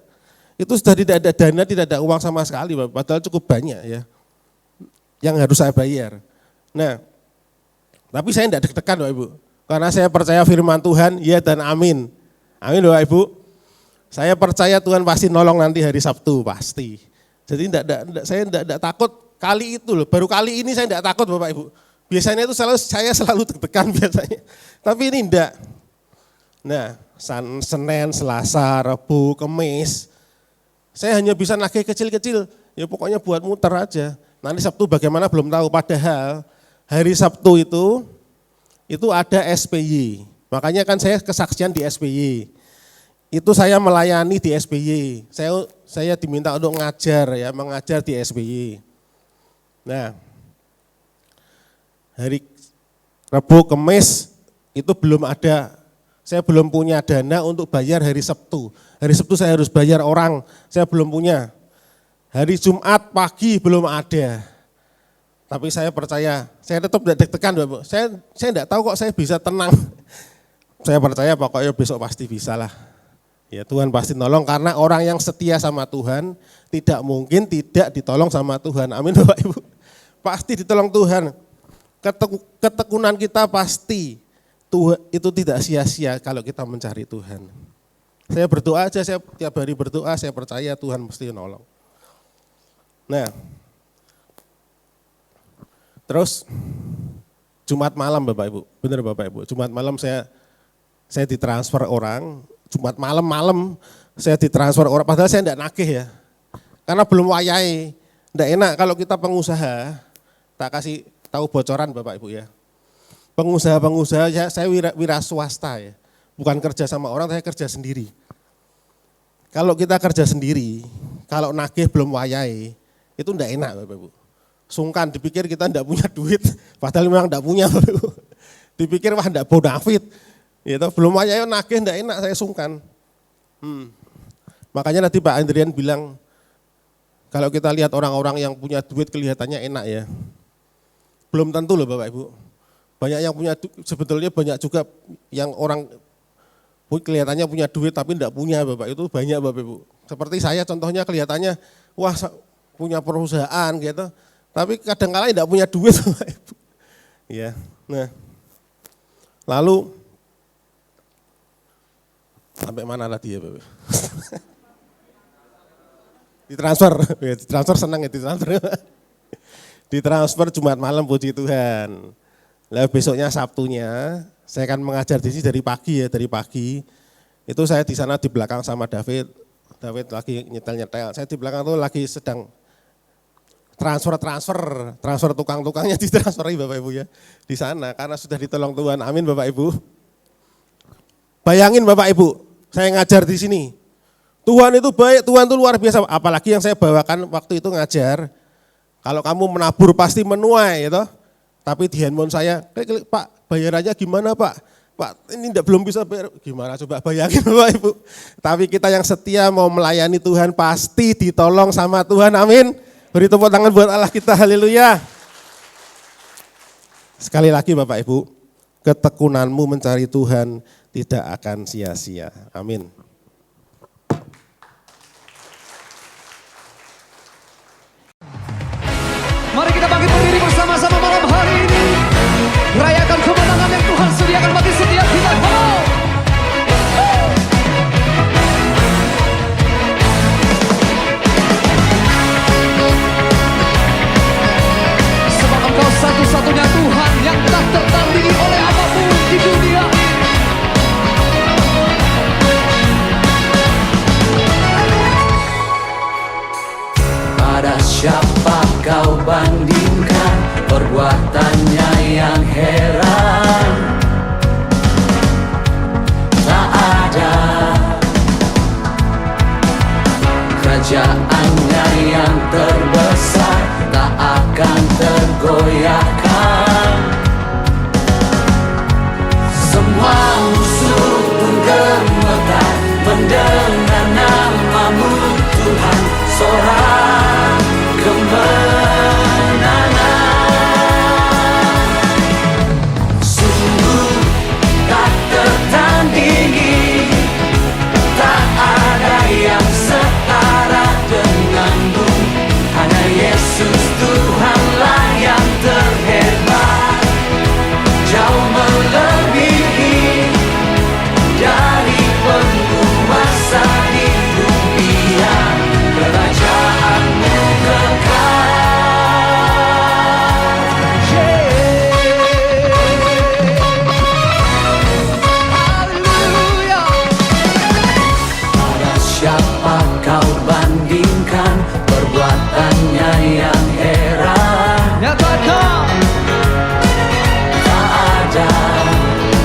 Speaker 4: Itu sudah tidak ada dana, tidak ada uang sama sekali, Bapak. Padahal cukup banyak ya yang harus saya bayar. Nah, tapi saya tidak deg-degan Bapak Ibu. Karena saya percaya firman Tuhan, ya dan amin. Amin Bapak Ibu. Saya percaya Tuhan pasti nolong nanti hari Sabtu, pasti. Jadi saya tidak takut kali itu loh. Baru kali ini saya tidak takut Bapak Ibu. Biasanya itu saya selalu deg-degan biasanya. Tapi ini enggak. Nah, Senin, Selasa, Rabu, Kamis, saya hanya bisa nagih kecil-kecil. Ya pokoknya buat muter aja. Nanti Sabtu bagaimana belum tahu. Padahal hari Sabtu itu ada SPY. Makanya kan saya kesaksian di SPY. Itu saya melayani di SPY. Saya diminta untuk mengajar di SPY. Nah, hari Rabu, Kamis itu belum ada, saya belum punya dana untuk bayar hari Sabtu. Hari Sabtu saya harus bayar orang, saya belum punya. Hari Jumat pagi belum ada. Tapi saya percaya, saya tetap tidak deg-degan, Bapak. Saya tidak tahu kok saya bisa tenang. Saya percaya pokoknya besok pasti bisa lah. Ya Tuhan pasti nolong karena orang yang setia sama Tuhan tidak mungkin tidak ditolong sama Tuhan. Amin Bapak Ibu. Pasti ditolong Tuhan. Ketekunan kita pasti Tuhan itu tidak sia-sia kalau kita mencari Tuhan. Saya berdoa aja, saya tiap hari berdoa, saya percaya Tuhan mesti nolong. Nah, terus Jumat malam Bapak Ibu, benar Bapak Ibu, Jumat malam saya ditransfer orang, Jumat malam saya ditransfer orang, padahal saya tidak nagih ya, karena belum wayai, tidak enak kalau kita pengusaha, tak kasih tahu bocoran Bapak Ibu ya. Pengusaha saya wira swasta ya, bukan kerja sama orang, saya kerja sendiri. Kalau kita kerja sendiri, kalau nagih belum wayai, itu tidak enak Bapak Ibu. Sungkan dipikir kita tidak punya duit, padahal memang tidak punya Bapak Ibu. Dipikir wah tidak bonafit, gitu. Belum wayai nagih tidak enak, saya sungkan. Makanya nanti Pak Andrian bilang, kalau kita lihat orang-orang yang punya duit kelihatannya enak ya. Belum tentu loh Bapak Ibu. Banyak yang punya, sebetulnya banyak juga yang orang kelihatannya punya duit tapi tidak punya Bapak, itu banyak Bapak Ibu. Seperti saya contohnya kelihatannya, wah punya perusahaan gitu, tapi kadang-kala tidak punya duit Bapak Ibu. Ya, nah, lalu sampai mana tadi ya Bapak? Ditransfer senang ya ditransfer. Ditransfer Jumat malam puji Tuhan. Lalu besoknya Sabtunya saya akan mengajar di sini dari pagi. Itu saya di sana di belakang sama David lagi nyetel. Saya di belakang tuh lagi sedang transfer tukang-tukangnya ditransferi Bapak Ibu ya. Di sana karena sudah ditolong Tuhan. Amin Bapak Ibu. Bayangin Bapak Ibu, saya ngajar di sini. Tuhan itu baik, Tuhan itu luar biasa. Apalagi yang saya bawakan waktu itu ngajar. Kalau kamu menabur pasti menuai gitu. Tapi di handphone saya, Pak bayarannya gimana Pak? Pak ini belum bisa bayar, gimana coba bayangin Bapak Ibu. Tapi kita yang setia mau melayani Tuhan pasti ditolong sama Tuhan, amin. Beri tepuk tangan buat Allah kita, haleluya. Sekali lagi Bapak Ibu, ketekunanmu mencari Tuhan tidak akan sia-sia, amin.
Speaker 2: Mari kita bangkit berdiri bersama-sama malam hari ini. Rayakan kemenangan yang Tuhan sediakan bagi setiap kita. Sebab Engkau satu-satunya Tuhan yang tak tertandingi oleh apapun di dunia ini. Pada siapa kau bandingkan perbuatannya yang heran? Tak ada kerajaannya yang terbesar, tak akan tergoyahkan. Semua musuh pun gemetar mendengar namamu Tuhan, seorang kemenangan. Sungguh tak Apa kau bandingkan perbuatannya yang heran? Nyatakan tak ada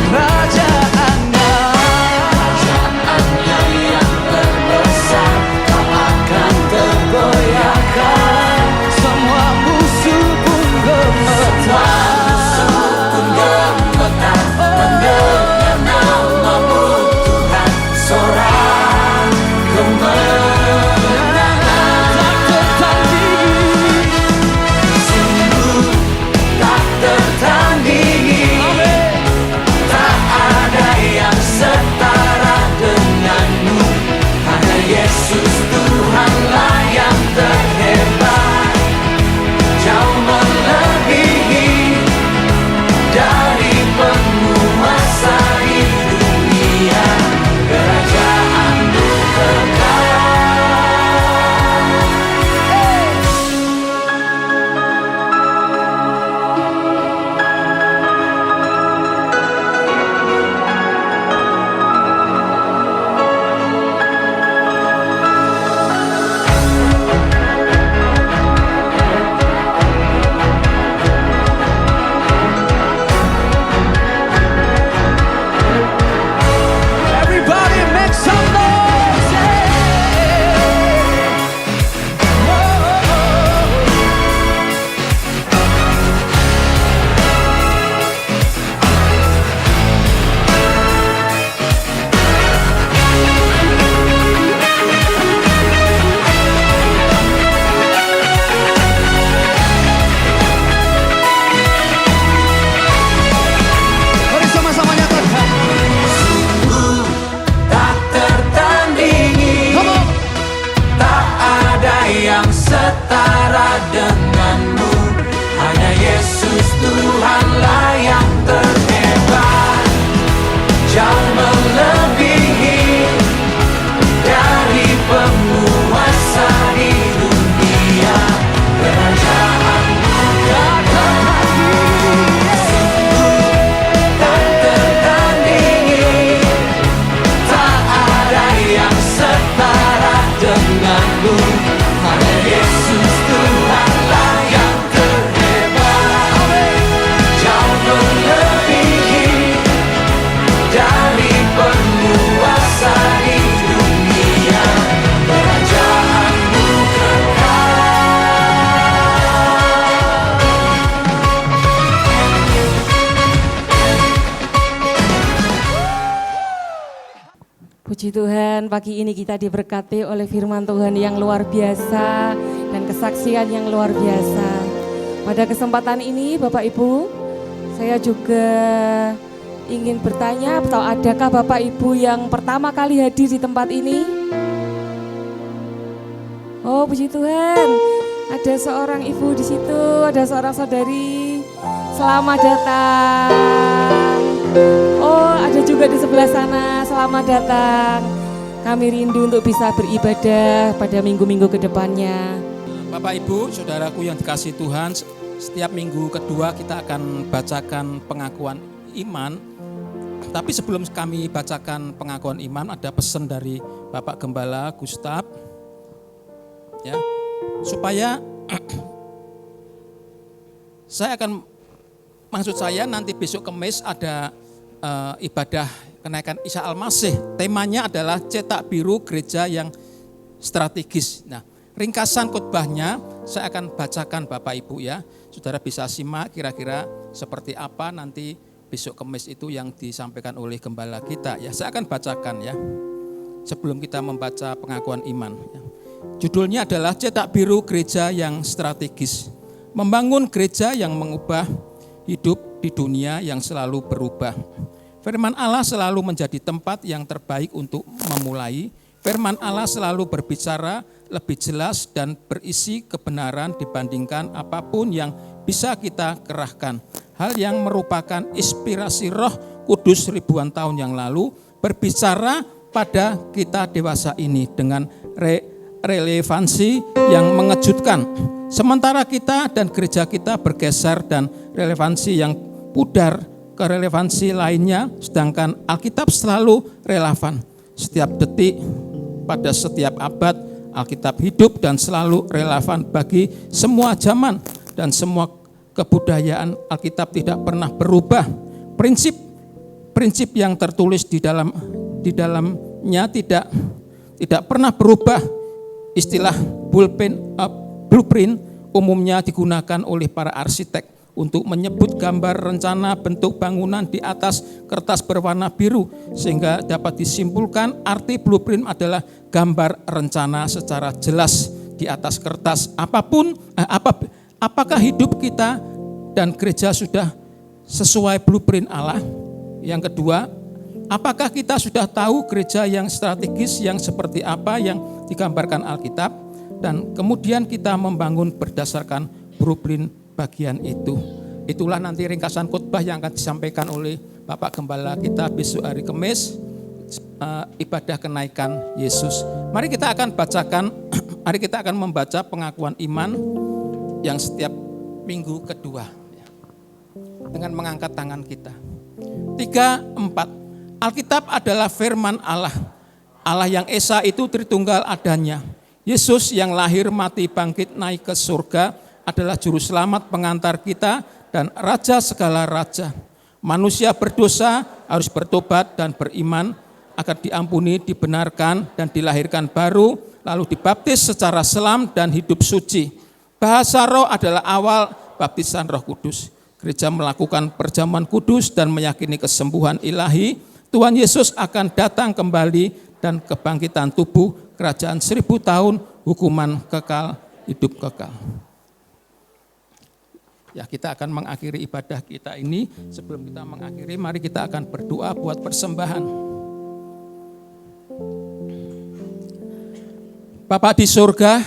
Speaker 2: kerajaannya yang terbesar, tak akan tergoyahkan. Semua musuh pun gemetar, mendengar namamu Tuhan, sorak kemenangan tak tertandingi, sungguh tak tertandingi. Tak ada yang setara denganmu, hanya Yesus Tuhanlah yang terhebat, jauh melebihi dari penguasa di dunia, kerajaanmu kekal. Everybody make some noise, yeah. Mari sama-sama nyatakan, tak tertandingi, tak ada yang setara denganmu, hanya Yesus Tuhanlah yang terhebat, jauh melebihi dari penguasa di dunia, kerajaanmu kekal. Tak tertandingi, tak ada yang setara denganmu, hanya Yesus Tuhanlah yang terhebat, jauh melebihi dari penguasa di dunia, kerajaanmu kekal.
Speaker 1: Puji Tuhan, pagi ini kita diberkati oleh firman Tuhan yang luar biasa dan kesaksian yang luar biasa. Pada kesempatan ini Bapak Ibu, saya juga ingin bertanya, atau adakah Bapak Ibu yang pertama kali hadir di tempat ini? Oh, puji Tuhan, ada seorang ibu di situ, ada seorang saudari. Selamat datang. Oh, ada juga di sebelah sana. Selamat datang. Kami rindu untuk bisa beribadah pada minggu-minggu ke depannya.
Speaker 3: Bapak Ibu, saudaraku yang dikasihi Tuhan, setiap minggu kedua kita akan bacakan pengakuan iman. Tapi sebelum kami bacakan pengakuan iman, ada pesan dari Bapak Gembala Gustaf, ya, supaya maksud saya nanti besok Kamis ada ibadah kenaikan Isa Al-Masih. Temanya adalah cetak biru gereja yang strategis. Nah, ringkasan khotbahnya saya akan bacakan Bapak Ibu ya. Saudara bisa simak kira-kira seperti apa nanti besok Kamis itu yang disampaikan oleh gembala kita ya. Saya akan bacakan ya. Sebelum kita membaca pengakuan iman ya. Judulnya adalah cetak biru gereja yang strategis. Membangun gereja yang mengubah hidup di dunia yang selalu berubah. Firman Allah selalu menjadi tempat yang terbaik untuk memulai. Firman Allah selalu berbicara lebih jelas dan berisi kebenaran dibandingkan apapun yang bisa kita kerahkan. Hal yang merupakan inspirasi Roh Kudus ribuan tahun yang lalu berbicara pada kita dewasa ini dengan relevansi yang mengejutkan. Sementara kita dan gereja kita bergeser dan relevansi yang pudar ke relevansi lainnya, sedangkan Alkitab selalu relevan. Setiap detik pada setiap abad. Alkitab hidup dan selalu relevan bagi semua zaman dan semua kebudayaan. Alkitab tidak pernah berubah. Prinsip yang tertulis di dalamnya tidak pernah berubah. Istilah blueprint umumnya digunakan oleh para arsitek untuk menyebut gambar rencana bentuk bangunan di atas kertas berwarna biru, sehingga dapat disimpulkan arti blueprint adalah gambar rencana secara jelas di atas kertas. Apakah hidup kita dan gereja sudah sesuai blueprint Allah? Yang kedua, apakah kita sudah tahu gereja yang strategis yang seperti apa yang digambarkan Alkitab? Dan kemudian kita membangun berdasarkan blueprint bagian itu. Itulah nanti ringkasan khotbah yang akan disampaikan oleh Bapak Gembala kita besok hari Kamis, ibadah kenaikan Yesus. Mari kita akan membaca pengakuan iman yang setiap minggu kedua dengan mengangkat tangan kita. 3, 4. Alkitab adalah firman Allah. Allah yang Esa itu Tritunggal adanya. Yesus yang lahir, mati, bangkit, naik ke surga adalah juru selamat pengantar kita dan raja segala raja. Manusia berdosa harus bertobat dan beriman agar diampuni, dibenarkan dan dilahirkan baru, lalu dibaptis secara selam dan hidup suci. Bahasa roh adalah awal baptisan Roh Kudus. Gereja melakukan perjamuan kudus dan meyakini kesembuhan ilahi. Tuhan Yesus akan datang kembali dan kebangkitan tubuh, kerajaan 1000 tahun, hukuman kekal, hidup kekal. Ya, kita akan mengakhiri ibadah kita ini. Sebelum kita mengakhiri, mari kita akan berdoa buat persembahan. Bapa di surga,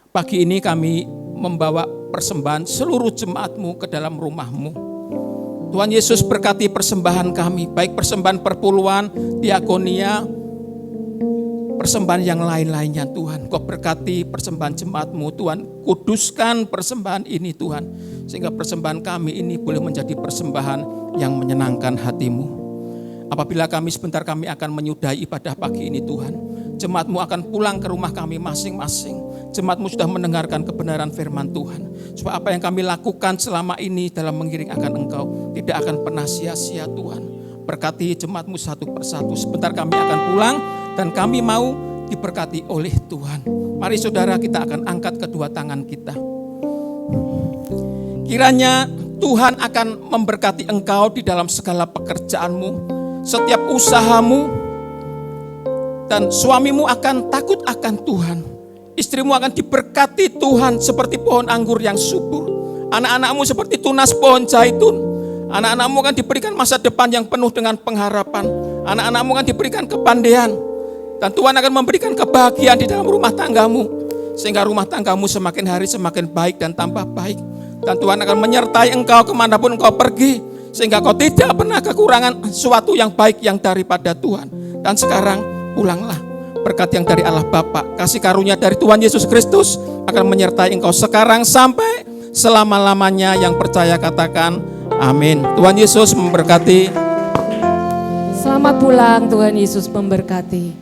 Speaker 3: pagi ini kami membawa persembahan seluruh jemaat-Mu ke dalam rumah-Mu. Tuhan Yesus berkati persembahan kami, baik persembahan perpuluhan, diakonia, persembahan yang lain-lainnya Tuhan. Kau berkati persembahan jemaat-Mu Tuhan, kuduskan persembahan ini Tuhan, sehingga persembahan kami ini boleh menjadi persembahan yang menyenangkan hati-Mu. Apabila sebentar kami akan menyudahi ibadah pagi ini Tuhan, jemaat-Mu akan pulang ke rumah kami masing-masing. Jemaat-Mu sudah mendengarkan kebenaran firman Tuhan, supaya apa yang kami lakukan selama ini dalam mengiring akan Engkau tidak akan pernah sia-sia Tuhan. Berkati jemaat-Mu satu persatu. Sebentar kami akan pulang dan kami mau diberkati oleh Tuhan. Mari saudara, kita akan angkat kedua tangan kita. Kiranya Tuhan akan memberkati engkau di dalam segala pekerjaanmu, setiap usahamu, dan suamimu akan takut akan Tuhan. Istrimu akan diberkati Tuhan seperti pohon anggur yang subur. Anak-anakmu seperti tunas pohon zaitun. Anak-anakmu akan diberikan masa depan yang penuh dengan pengharapan. Anak-anakmu akan diberikan kepandaian. Dan Tuhan akan memberikan kebahagiaan di dalam rumah tanggamu. Sehingga rumah tanggamu semakin hari semakin baik dan tambah baik. Dan Tuhan akan menyertai engkau kemanapun engkau pergi. Sehingga kau tidak pernah kekurangan sesuatu yang baik yang daripada Tuhan. Dan sekarang pulanglah. Berkat yang dari Allah Bapa, kasih karunia dari Tuhan Yesus Kristus akan menyertai engkau sekarang sampai selama-lamanya. Yang percaya katakan amin. Tuhan Yesus memberkati.
Speaker 1: Selamat pulang, Tuhan Yesus memberkati.